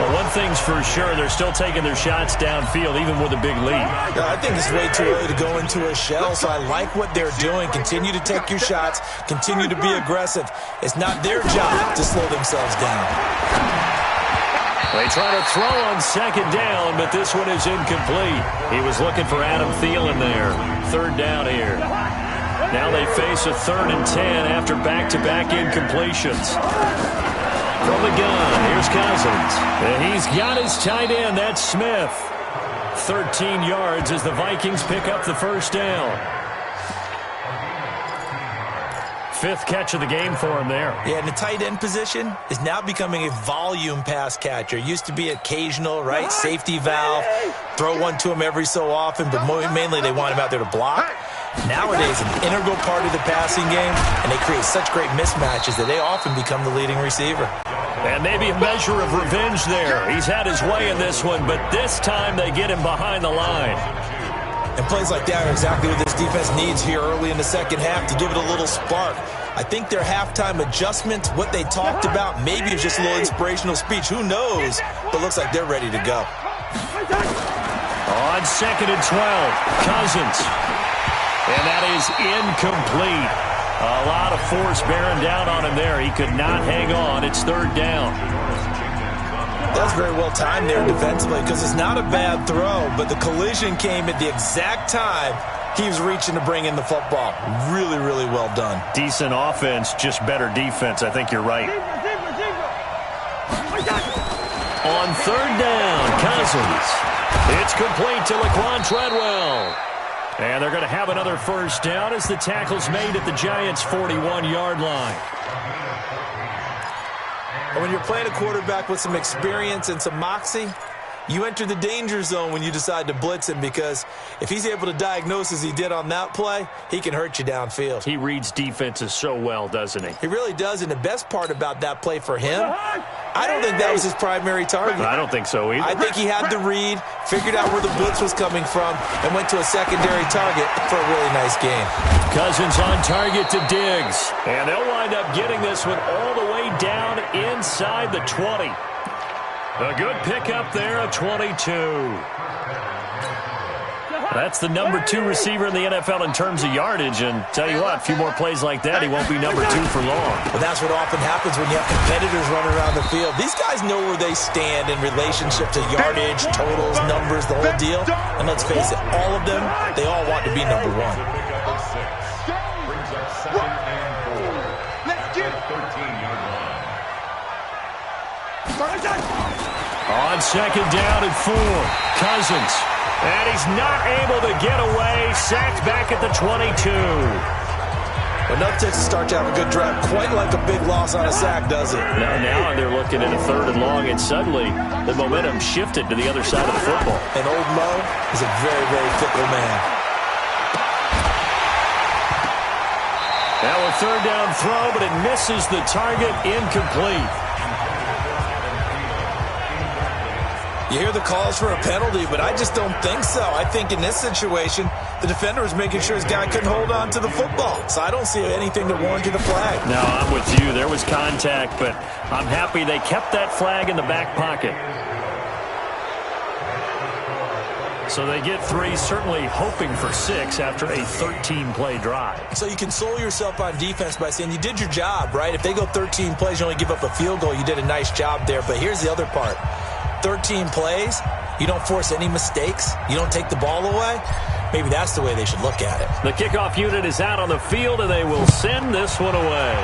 Well, one thing's for sure, they're still taking their shots downfield, even with a big lead. Yeah, I think it's way too early to go into a shell, so I like what they're doing. Continue to take your shots. Continue to be aggressive. It's not their job to slow themselves down. They try to throw on second down, but this one is incomplete. He was looking for Adam Thielen there. Third down here. Now they face a 3rd and 10 after back-to-back incompletions. From the gun, here's Cousins. And he's got his tight end, that's Smith. 13 yards as the Vikings pick up the first down. 5th catch of the game for him there. Yeah, and the tight end position is now becoming a volume pass catcher. Used to be occasional, right? Safety valve. Throw one to him every so often, but mainly they want him out there to block. Nowadays, an integral part of the passing game, and they create such great mismatches that they often become the leading receiver. And maybe a measure of revenge there. He's had his way in this one, but this time they get him behind the line. And plays like that are exactly what this defense needs here early in the second half to give it a little spark. I think their halftime adjustment, what they talked about, maybe it's just a little inspirational speech. Who knows? But looks like they're ready to go. On 2nd and 12, Cousins. And that is incomplete. A lot of force bearing down on him there. He could not hang on. It's 3rd down. That's very well timed there defensively because it's not a bad throw, but the collision came at the exact time he was reaching to bring in the football. Really, really well done. Decent offense, just better defense. I think you're right. On 3rd down, Cousins. It's complete to Laquan Treadwell. And they're going to have another first down as the tackle's made at the Giants' 41-yard line. And when you're playing a quarterback with some experience and some moxie, you enter the danger zone when you decide to blitz him because if he's able to diagnose as he did on that play, he can hurt you downfield. He reads defenses so well, doesn't he? He really does, and the best part about that play for him, I don't think that was his primary target. I don't think so either. I think he had the read, figured out where the blitz was coming from, and went to a secondary target for a really nice game. Cousins on target to Diggs. And they'll wind up getting this one all the way down inside the 20. A good pickup there at 22. That's the number 2 receiver in the NFL in terms of yardage. And tell you what, a few more plays like that, he won't be number 2 for long. Well, that's what often happens when you have competitors running around the field. These guys know where they stand in relationship to yardage, totals, numbers, the whole deal. And let's face it, all of them, they all want to be number 1. On 2nd down and 4, Cousins. And he's not able to get away. Sacked back at the 22. Enough to start to have a good drive. Quite like a big loss on a sack, does it? Now they're looking at a 3rd and long, and suddenly the momentum shifted to the other side of the football. And old Mo is a very, very fickle man. Now a 3rd down throw, but it misses the target. Incomplete. You hear the calls for a penalty, but I just don't think so. I think in this situation, the defender was making sure his guy couldn't hold on to the football. So I don't see anything to warrant a flag. No, I'm with you. There was contact, but I'm happy they kept that flag in the back pocket. So they get 3, certainly hoping for 6 after a 13-play drive. So you console yourself on defense by saying you did your job, right? If they go 13 plays, you only give up a field goal, you did a nice job there. But here's the other part. 13 plays, you don't force any mistakes, you don't take the ball away. Maybe that's the way they should look at it. The kickoff unit is out on the field, and they will send this one away.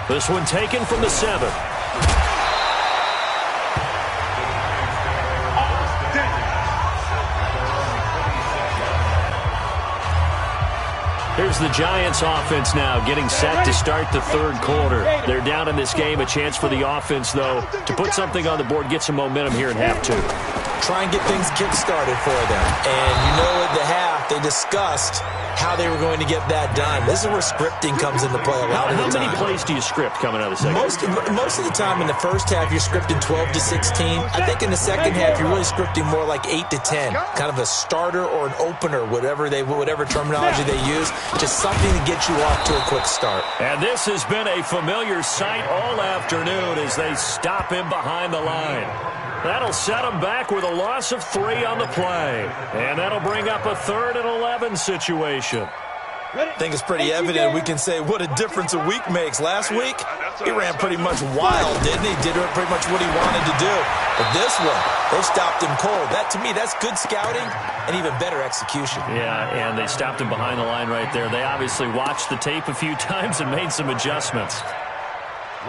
This one taken from the 7. Here's the Giants offense now getting set to start the 3rd quarter. They're down in this game. A chance for the offense, though, to put something on the board, get some momentum here in half 2. Try and get things kick-started for them. And you know at the half, they discussed how they were going to get that done. This is where scripting comes into play a lot of the time. How many plays do you script coming out of the second? Most of the time in the first half, you're scripting 12 to 16. I think in the second half, you're really scripting more like 8 to 10, kind of a starter or an opener, whatever terminology they use, just something to get you off to a quick start. And this has been a familiar sight all afternoon as they stop him behind the line. That'll set him back with a loss of 3 on the play. And that'll bring up a 3rd and 11 situation. I think it's pretty evident we can say what a difference a week makes. Last week, he ran pretty much wild, didn't he? Did pretty much what he wanted to do. But this one, they stopped him cold. That, to me, that's good scouting and even better execution. Yeah, and they stopped him behind the line right there. They obviously watched the tape a few times and made some adjustments.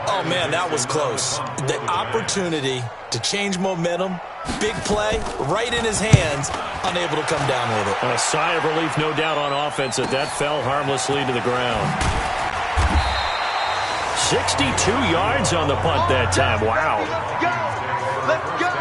Oh, man, that was close. The opportunity to change momentum, big play, right in his hands, unable to come down with it. A sigh of relief, no doubt, on offense that fell harmlessly to the ground. 62 yards on the punt that time. Wow. Let's go.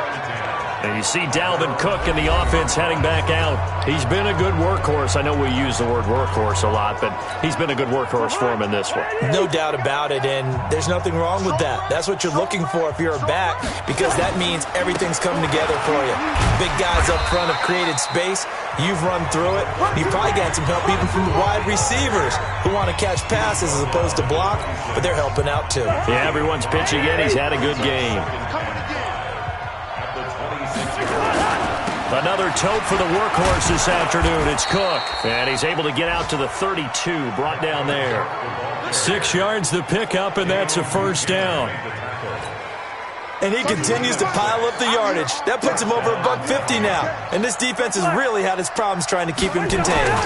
And you see Dalvin Cook in the offense heading back out. He's been a good workhorse. I know we use the word workhorse a lot, but he's been a good workhorse for him in this one. No doubt about it, and there's nothing wrong with that. That's what you're looking for if you're a back, because that means everything's coming together for you. Big guys up front have created space. You've run through it. You've probably got some help even from the wide receivers who want to catch passes as opposed to block, but they're helping out too. Yeah, everyone's pitching in. He's had a good game. Another tote for the workhorse this afternoon. It's Cook. And he's able to get out to the 32, brought down there. 6 yards the pickup, and that's a first down. And he continues to pile up the yardage. That puts him over $150 now. And this defense has really had its problems trying to keep him contained.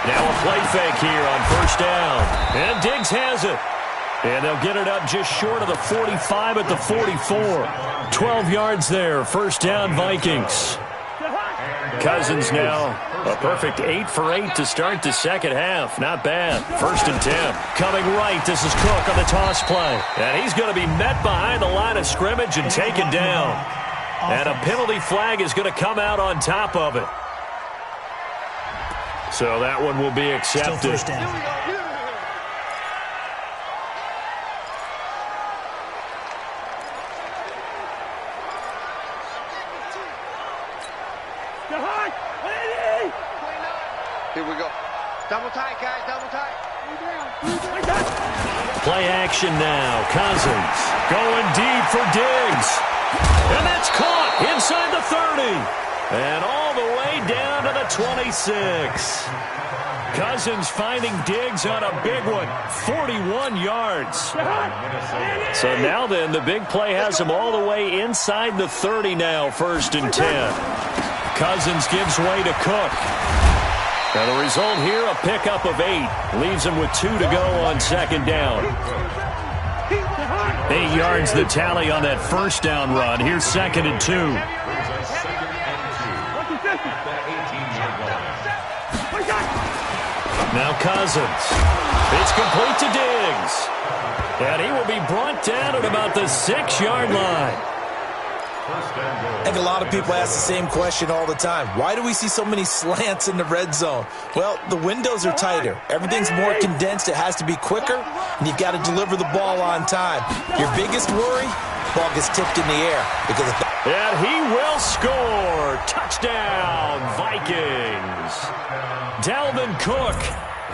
Now a play fake here on first down. And Diggs has it. And they'll get it up just short of the 45 at the 44. 12 yards there. First down, Vikings. Cousins now a perfect 8 for 8 to start the second half. Not bad. 1st and 10. Coming right, this is Cook on the toss play. And he's going to be met behind the line of scrimmage and taken down. And a penalty flag is going to come out on top of it. So that one will be accepted. Still first down. Here we go. Double tight, guys. Double tight. Play action now. Cousins going deep for Diggs. And that's caught inside the 30. And all the way down to the 26. Cousins finding Diggs on a big one. 41 yards. So now then, the big play has him all the way inside the 30 now. 1st and 10. Cousins gives way to Cook. And the result here, a pickup of 8. Leaves him with 2 to go on 2nd down. 8 yards the tally on that first down run. Here's 2nd and 2. Now Cousins. It's complete to Diggs. And he will be brought down at about the 6-yard line. I think a lot of people ask the same question all the time. Why do we see so many slants in the red zone? Well, the windows are tighter. Everything's more condensed. It has to be quicker, and you've got to deliver the ball on time. Your biggest worry, ball gets tipped in the air. And he will score. Touchdown, Vikings. Dalvin Cook,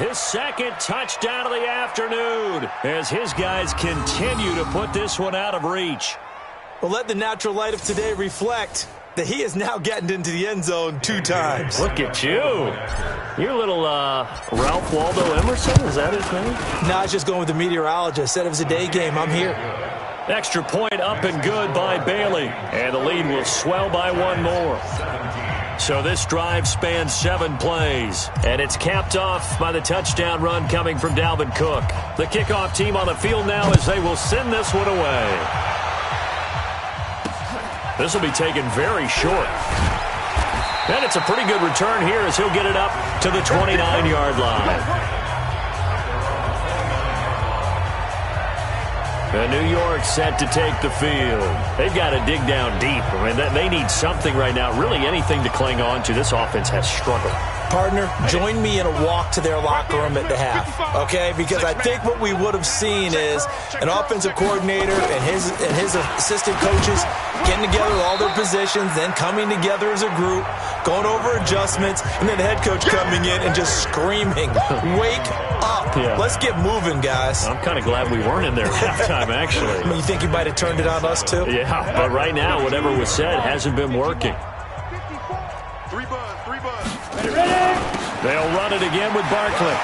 his 2nd touchdown of the afternoon, as his guys continue to put this one out of reach. Well, let the natural light of today reflect that he is now getting into the end zone 2 times. Look at you. You're a little Ralph Waldo Emerson. Is that his name? No, I was just going with the meteorologist. Said it was a day game. I'm here. Extra point up and good by Bailey. And the lead will swell by 1 more. So this drive spans 7 plays. And it's capped off by the touchdown run coming from Dalvin Cook. The kickoff team on the field now as they will send this one away. This will be taken very short. And it's a pretty good return here as he'll get it up to the 29-yard line. And New York set to take the field. They've got to dig down deep. I mean, they need something right now, really anything to cling on to. This offense has struggled. Partner, join me in a walk to their locker room at the half, okay? Because I think what we would have seen is an offensive coordinator and his assistant coaches getting together with all their positions, then coming together as a group, going over adjustments, and then the head coach coming in and just screaming, "Wake up. Yeah. Let's get moving, guys." I'm kind of glad we weren't in there at halftime, actually. You think he might have turned it on us, too? Yeah, but right now, whatever was said hasn't been working. They'll run it again with Barkley.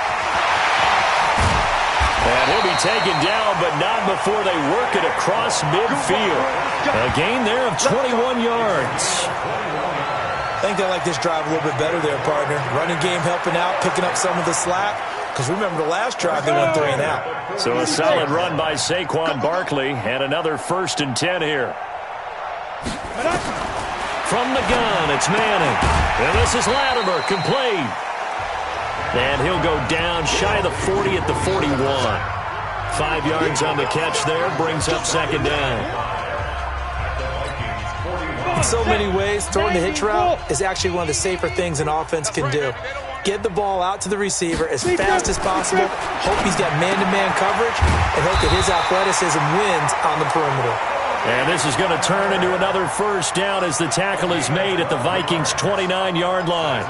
And he'll be taken down, but not before they work it across midfield. A gain there of 21 yards. I think they like this drive a little bit better there, partner. Running game helping out, picking up some of the slack. Because remember the last drive, they went 3 and out. So a solid run by Saquon Barkley, and another 1st and 10 here. From the gun, it's Manning. And this is Latimer, complete. And he'll go down shy of the 40 at the 41. 5 yards on the catch there, brings up 2nd down. In so many ways, throwing the hitch route is actually one of the safer things an offense can do. Get the ball out to the receiver as fast as possible, hope he's got man-to-man coverage, and hope that his athleticism wins on the perimeter. And this is going to turn into another 1st down as the tackle is made at the Vikings' 29-yard line.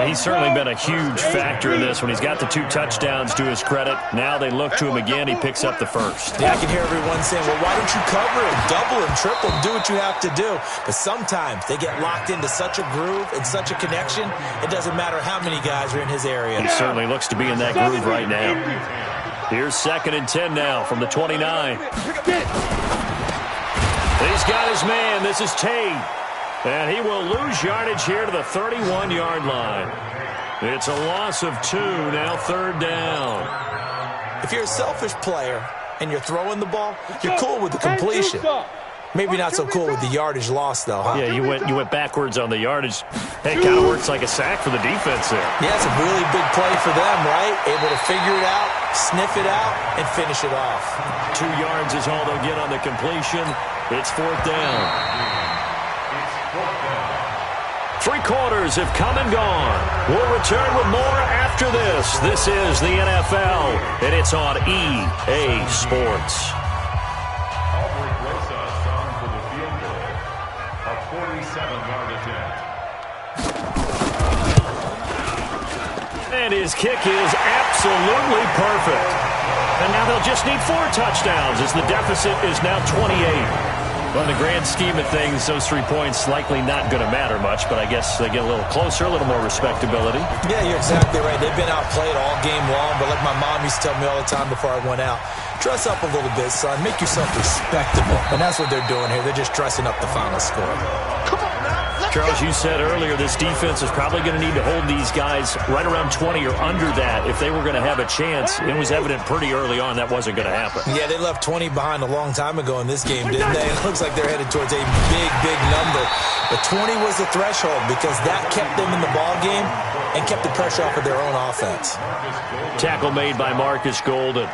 He's certainly been a huge factor in this when he's got the 2 touchdowns to his credit. Now they look to him again. He picks up the 1st. Yeah, I can hear everyone saying, well, why don't you cover him, double him, triple him, do what you have to do. But sometimes they get locked into such a groove and such a connection, it doesn't matter how many guys are in his area. He certainly looks to be in that groove right now. Here's 2nd and 10 now from the 29. He's got his man. This is Tate. And he will lose yardage here to the 31-yard line. It's a loss of 2, now 3rd down. If you're a selfish player and you're throwing the ball, you're cool with the completion. Maybe not so cool with the yardage loss, though, huh? Yeah, you went backwards on the yardage. Hey, it kind of works like a sack for the defense there. Yeah, it's a really big play for them, right? Able to figure it out, sniff it out, and finish it off. 2 yards is all they'll get on the completion. It's 4th down. 3 quarters have come and gone. We'll return with more after this. This is the NFL, and it's on EA Sports. And his kick is absolutely perfect. And now they'll just need 4 touchdowns as the deficit is now 28. Well, in the grand scheme of things, those 3 points likely not going to matter much, but I guess they get a little closer, a little more respectability. Yeah, you're exactly right. They've been outplayed all game long, but like my mom used to tell me all the time before I went out, dress up a little bit, son. Make yourself respectable. And that's what they're doing here. They're just dressing up the final score. Come on now. Charles, you said earlier this defense is probably going to need to hold these guys right around 20 or under that if they were going to have a chance. It was evident pretty early on that wasn't going to happen. Yeah, they left 20 behind a long time ago in this game, didn't they? It looks like they're headed towards a big, big number. But 20 was the threshold because that kept them in the ball game and kept the pressure off of their own offense. Tackle made by Marcus Golden.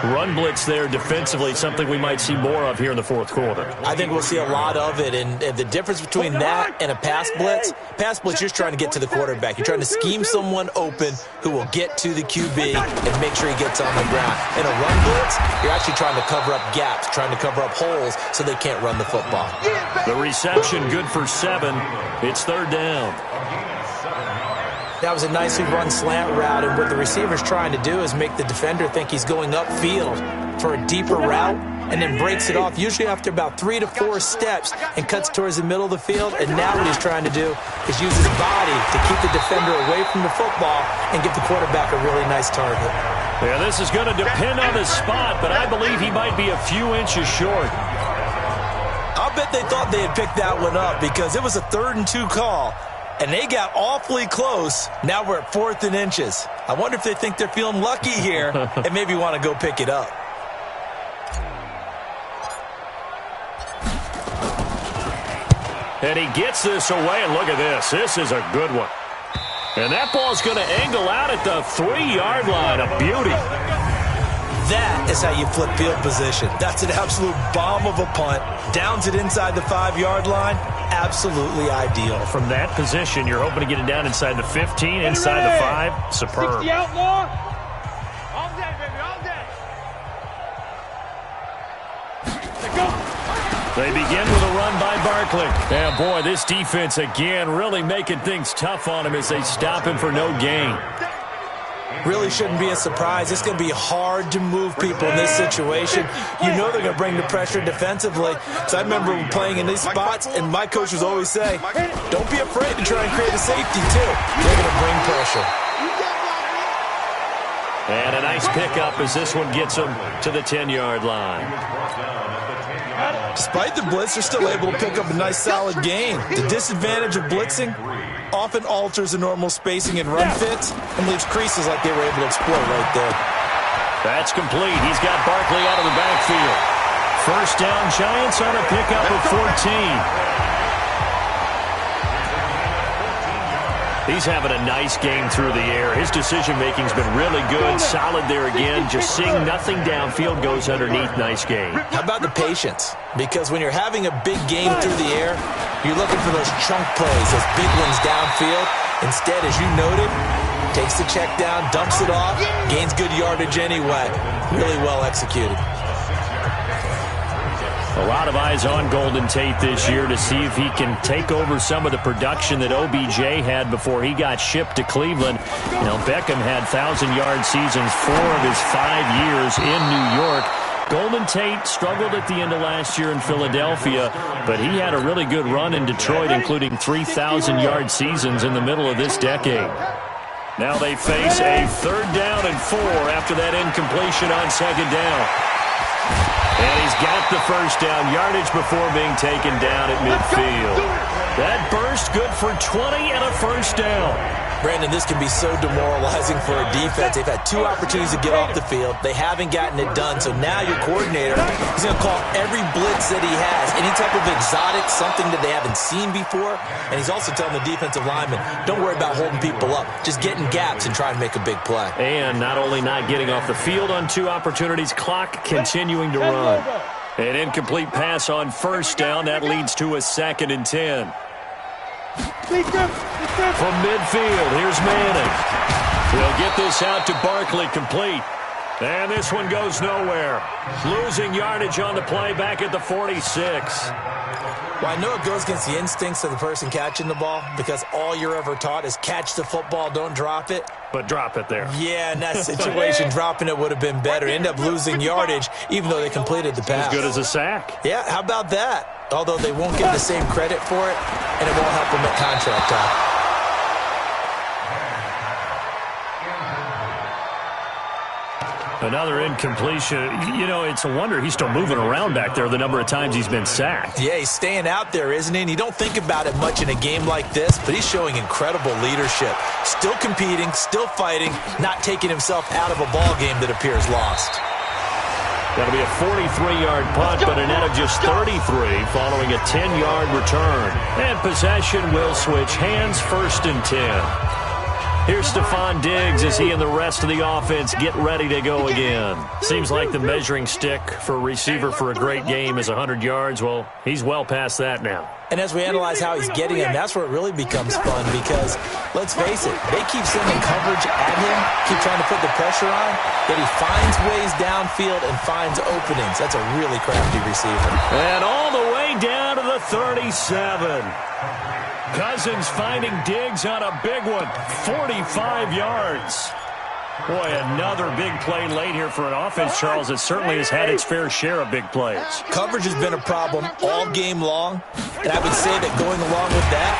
Run blitz there defensively, something we might see more of here in the 4th quarter. I think we'll see a lot of it, and the difference between that and a pass blitz, you're just trying to get to the quarterback. You're trying to scheme someone open who will get to the QB and make sure he gets on the ground. In a run blitz, you're actually trying to cover up gaps, trying to cover up holes so they can't run the football. The reception good for 7. It's 3rd down. That was a nicely run slant route, and what the receiver's trying to do is make the defender think he's going upfield for a deeper route and then breaks it off, usually after about 3 to 4 steps, and cuts towards the middle of the field. And now what he's trying to do is use his body to keep the defender away from the football and give the quarterback a really nice target. Yeah, this is going to depend on the spot, but I believe he might be a few inches short. I'll bet they thought they had picked that one up because it was a 3rd and 2 call. And they got awfully close. Now we're at 4th and inches. I wonder if they think they're feeling lucky here and maybe want to go pick it up. And he gets this away, and look at this. This is a good one. And that ball's going to angle out at the 3-yard line. A beauty. That is how you flip field position. That's an absolute bomb of a punt. Downs it inside the 5-yard line. Absolutely ideal. From that position, you're hoping to get it down inside the 15, inside the 5. Superb. 60 outlaw. All day, baby, all day. They begin with a run by Barkley. And boy, this defense again really making things tough on him as they stop him for no gain. Really shouldn't be a surprise. It's going to be hard to move people in this situation. You know they're going to bring the pressure defensively. So I remember playing in these spots, and my coach was always saying, don't be afraid to try and create a safety, too. They're going to bring pressure. And a nice pickup as this one gets him to the 10-yard line. Despite the blitz, they're still able to pick up a nice solid gain. The disadvantage of blitzing often alters the normal spacing and run fits and leaves creases like they were able to exploit right there. That's complete. He's got Barkley out of the backfield. First down, Giants on a pickup of 14. He's having a nice game through the air. His decision-making's been really good. Solid there again. Just seeing nothing downfield goes underneath. Nice game. How about the patience? Because when you're having a big game through the air, you're looking for those chunk plays, those big ones downfield. Instead, as you noted, takes the check down, dumps it off, gains good yardage anyway. Really well executed. A lot of eyes on Golden Tate this year to see if he can take over some of the production that OBJ had before he got shipped to Cleveland. You know, Beckham had 1,000-yard seasons 4 of his 5 years in New York. Golden Tate struggled at the end of last year in Philadelphia, but he had a really good run in Detroit, including 3,000-yard seasons in the middle of this decade. Now they face a 3rd down and 4 after that incompletion on 2nd down. And he's got the first down yardage before being taken down at midfield. That burst good for 20 and a first down. Brandon, this can be so demoralizing for a defense. They've had 2 opportunities to get off the field. They haven't gotten it done. So now your coordinator is going to call every blitz that he has, any type of exotic, something that they haven't seen before. And he's also telling the defensive lineman, don't worry about holding people up. Just get in gaps and try and make a big play. And not only not getting off the field on 2 opportunities, clock continuing to run. An incomplete pass on first down. That leads to a 2nd and 10. From midfield, here's Manning. He'll get this out to Barkley, complete. And this one goes nowhere. Losing yardage on the play back at the 46. Well, I know it goes against the instincts of the person catching the ball because all you're ever taught is catch the football, don't drop it. But drop it there. Yeah, in that situation, dropping it would have been better. End up losing yardage, even though they completed the pass. As good as a sack. Yeah, how about that? Although they won't get the same credit for it, and it won't help them at contract time. Another incompletion. You know, it's a wonder he's still moving around back there the number of times he's been sacked. Yeah, he's staying out there, isn't he? And you don't think about it much in a game like this, but he's showing incredible leadership. Still competing, still fighting, not taking himself out of a ball game that appears lost. That'll be a 43-yard punt, but a net of just 33 following a 10-yard return. And possession will switch hands, 1st and 10. Here's Stephon Diggs as he and the rest of the offense get ready to go again. Seems like the measuring stick for a receiver for a great game is 100 yards. Well, he's well past that now. And as we analyze how he's getting him, that's where it really becomes fun because, let's face it, they keep sending coverage at him, keep trying to put the pressure on, yet he finds ways downfield and finds openings. That's a really crafty receiver. And all the way down to the 37. Cousins finding Diggs on a big one, 45 yards. Boy, another big play late here for an offense, Charles, that certainly has had its fair share of big plays. Coverage has been a problem all game long, and I would say that going along with that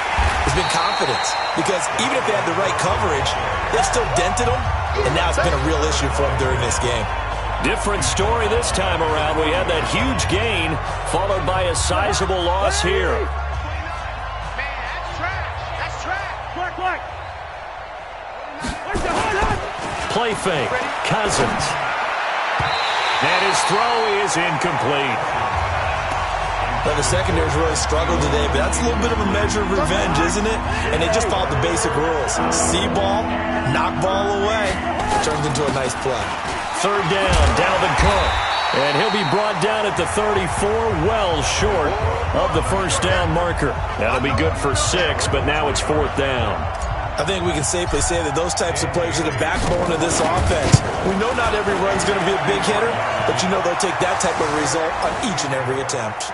has been confidence. Because even if they had the right coverage, they've still dented them, and now it's been a real issue for them during this game. Different story this time around. We had that huge gain, followed by a sizable loss here. Play fake, Cousins. And his throw is incomplete. Now, the secondary's really struggled today, but that's a little bit of a measure of revenge, isn't it? And they just followed the basic rules. See ball, knock ball away. Turns into a nice play. third down. Dalvin Cook. And he'll be brought down at the 34, well short of the first down marker. That'll be good for 6, but now it's 4th down. I think we can safely say that those types of plays are the backbone of this offense. We know not every run's going to be a big hitter, but you know they'll take that type of result on each and every attempt.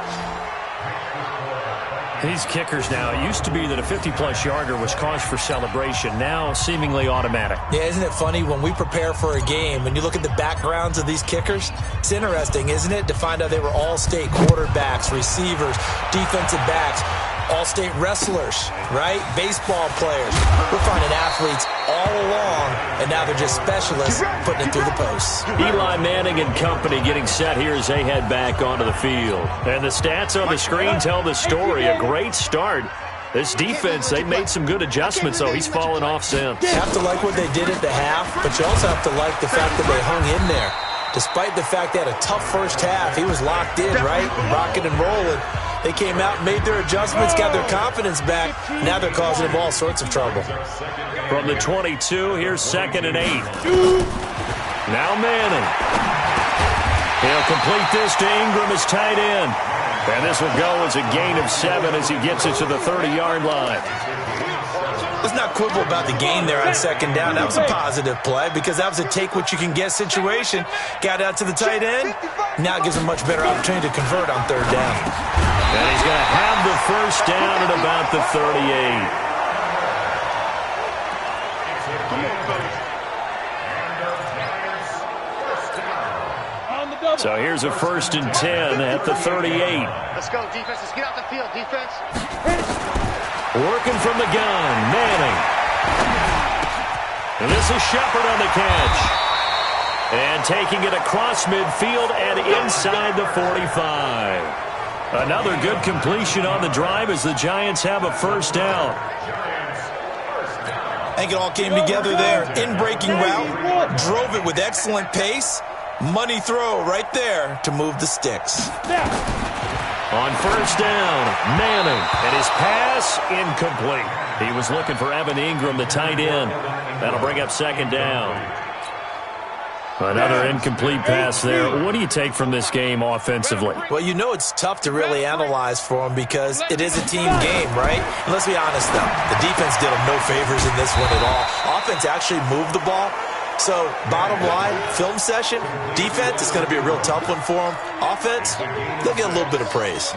These kickers now, it used to be that a 50-plus yarder was cause for celebration. Now, seemingly automatic. Yeah, isn't it funny when we prepare for a game, when you look at the backgrounds of these kickers, it's interesting, isn't it, to find out they were all-state quarterbacks, receivers, defensive backs, all-state wrestlers, right? Baseball players. We're finding athletes all along, and now they're just specialists putting it through the posts. Eli Manning and company getting set here as they head back onto the field. And the stats on the screen tell the story. A great start. This defense, they made some good adjustments, though. He's fallen off since. You have to like what they did at the half, but you also have to like the fact that they hung in there. Despite the fact they had a tough first half, he was locked in, right? Rocking and rolling. They came out, made their adjustments, got their confidence back. Now they're causing him all sorts of trouble. From the 22, here's 2nd and 8. Now Manning. He'll complete this to Ingram as tight end. And this will go as a gain of 7 as he gets it to the 30-yard line. Let's not quibble about the gain there on 2nd down. That was a positive play because that was a take-what-you-can-get situation. Got out to the tight end. Now it gives him a much better opportunity to convert on 3rd down. And he's going to have the first down at about the 38. So here's a 1st and 10 at the 38. Let's go, defense. Let's get out the field, defense. Working from the gun, Manning. And this is Shepard on the catch. And taking it across midfield and inside the 45. Another good completion on the drive as the Giants have a first down. I think it all came together there. In-breaking route, drove it with excellent pace. Money throw right there to move the sticks. On first down, Manning, and his pass incomplete. He was looking for Evan Ingram, the tight end. That'll bring up 2nd down. Another incomplete pass there. What do you take from this game offensively? Well, you know it's tough to really analyze for them because it is a team game, right? And let's be honest, though. The defense did them no favors in this one at all. Offense actually moved the ball. So, bottom line, film session, defense is going to be a real tough one for them. Offense, they'll get a little bit of praise.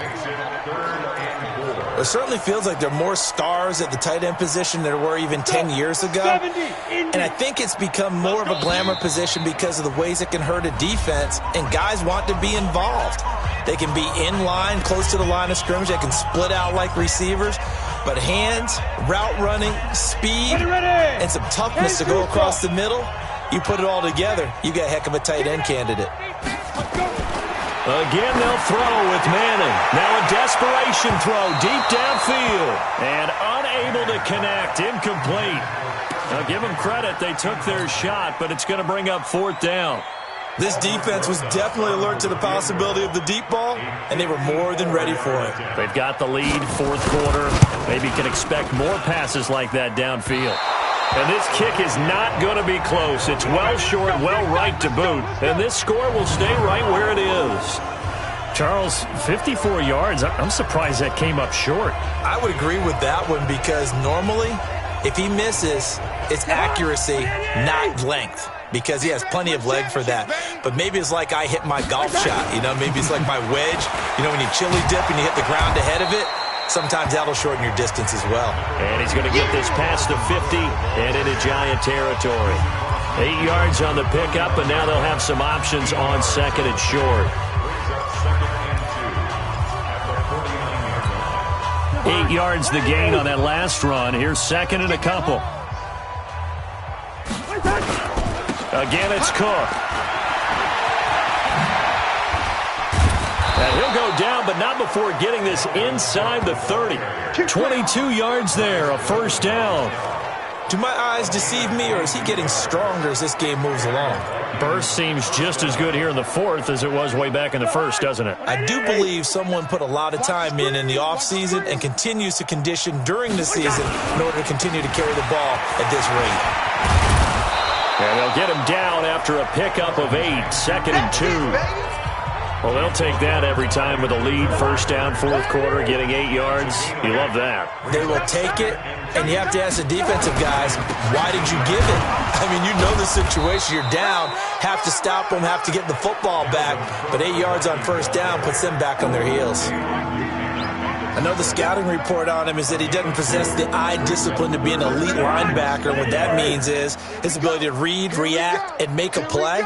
It certainly feels like there are more stars at the tight end position than there were even 10 years ago. And I think it's become more of a glamour position because of the ways it can hurt a defense, and guys want to be involved. They can be in line, close to the line of scrimmage. They can split out like receivers. But hands, route running, speed, and some toughness to go across the middle, you put it all together, you got a heck of a tight end candidate. Again, they'll throw with Manning. Now a desperation throw deep downfield. And unable to connect. Incomplete. Now give them credit. They took their shot, but it's going to bring up 4th down. This defense was definitely alert to the possibility of the deep ball, and they were more than ready for it. They've got the lead, 4th quarter. Maybe can expect more passes like that downfield. And this kick is not going to be close. It's well short, well right to boot. And this score will stay right where it is. Charles, 54 yards. I'm surprised that came up short. I would agree with that one because normally, if he misses, it's accuracy, not length. Because he has plenty of leg for that. But maybe it's like I hit my golf shot. You know, maybe it's like my wedge. You know, when you chili dip and you hit the ground ahead of it, sometimes that'll shorten your distance as well. And he's going to get this past the 50 and into Giant territory. 8 yards on the pickup, and now they'll have some options on 2nd and short. 8 yards the gain on that last run. Here's 2nd and a couple. Again, it's Cook. And he'll go down, but not before getting this inside the 30. 22 yards there, a first down. Do my eyes deceive me, or is he getting stronger as this game moves along? Burst seems just as good here in the 4th as it was way back in the 1st, doesn't it? I do believe someone put a lot of time in the offseason and continues to condition during the season in order to continue to carry the ball at this rate. And they'll get him down after after a pickup of 8, 2nd and 2. Well, they'll take that every time with a lead. First down, fourth quarter, getting 8 yards. You love that. They will take it, and you have to ask the defensive guys, why did you give it? I mean, you know the situation. You're down, have to stop them, have to get the football back. But 8 yards on first down puts them back on their heels. I know the scouting report on him is that he doesn't possess the eye discipline to be an elite linebacker. What that means is his ability to read, react, and make a play.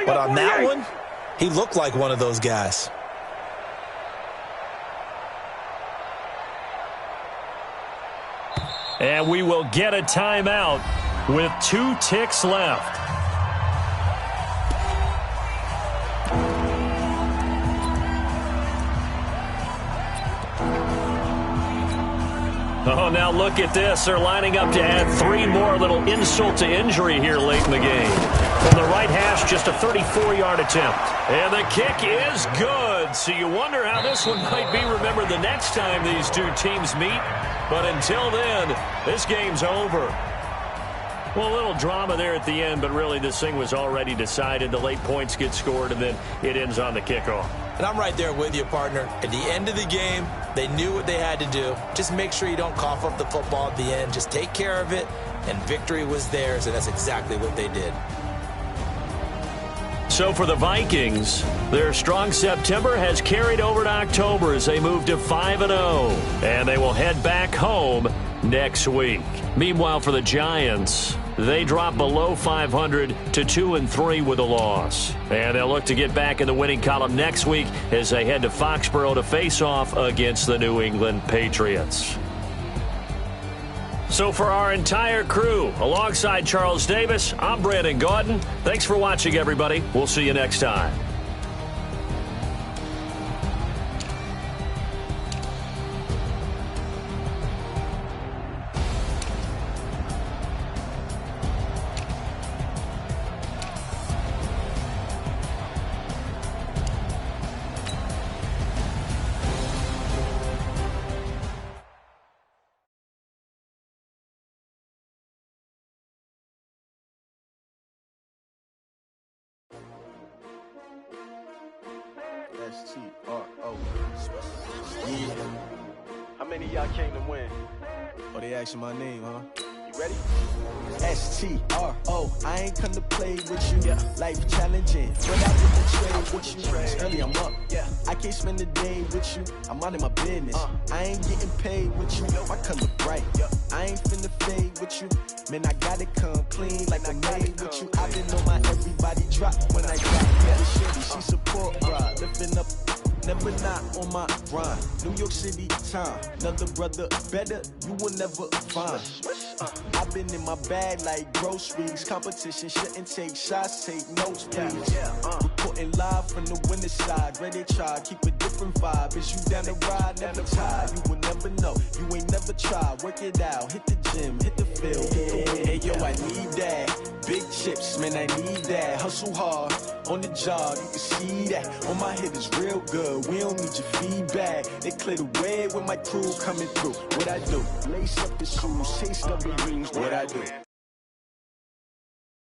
But on that one, he looked like one of those guys. And we will get a timeout with 2 ticks left. Oh, now look at this. They're lining up to add 3 more. Little insult to injury here late in the game. From the right hash, just a 34-yard attempt. And the kick is good. So you wonder how this one might be remembered the next time these two teams meet. But until then, this game's over. Well, a little drama there at the end, but really this thing was already decided. The late points get scored, and then it ends on the kickoff. And I'm right there with you, partner. At the end of the game, they knew what they had to do. Just make sure you don't cough up the football at the end. Just take care of it, and victory was theirs, and that's exactly what they did. So for the Vikings, their strong September has carried over to October as they move to 5-0, and they will head back home next week. Meanwhile, for the Giants, they drop below 500 to 2-3 with a loss. And they'll look to get back in the winning column next week as they head to Foxborough to face off against the New England Patriots. So for our entire crew, alongside Charles Davis, I'm Brandon Gaudin. Thanks for watching, everybody. We'll see you next time. S-T-R-O. Yeah. How many of y'all came to win? Oh, they asking my name, huh? You ready? S-T-R-O. I ain't come to play with you. Life challenging, but I get the trade with you. It's early, I'm up. I can't spend the day with you. I'm out of my business. I ain't getting paid with you. My color bright. I ain't finna fade with you. Man, I gotta come clean like I made with you. I've been on my everybody drop when I drop. She support, bro. Lifting up. Never not on my grind. New York City time. Another brother better, you will never find. I've been in my bag like groceries. Competition shouldn't take shots, take notes, please. Reporting live from the winning side. Ready to try, keep a different vibe. Is you down the ride, never tired. You will never know, you ain't never tried. Work it out, hit the gym, hit the field. Hey yo, I need that. Big chips, man, I need that. Hustle hard, on the job, you can see that. On my hit is real good, we don't need your feedback. They clear the way with my crew coming through. What I do? Lace up the shoes, taste of the rings. What I do?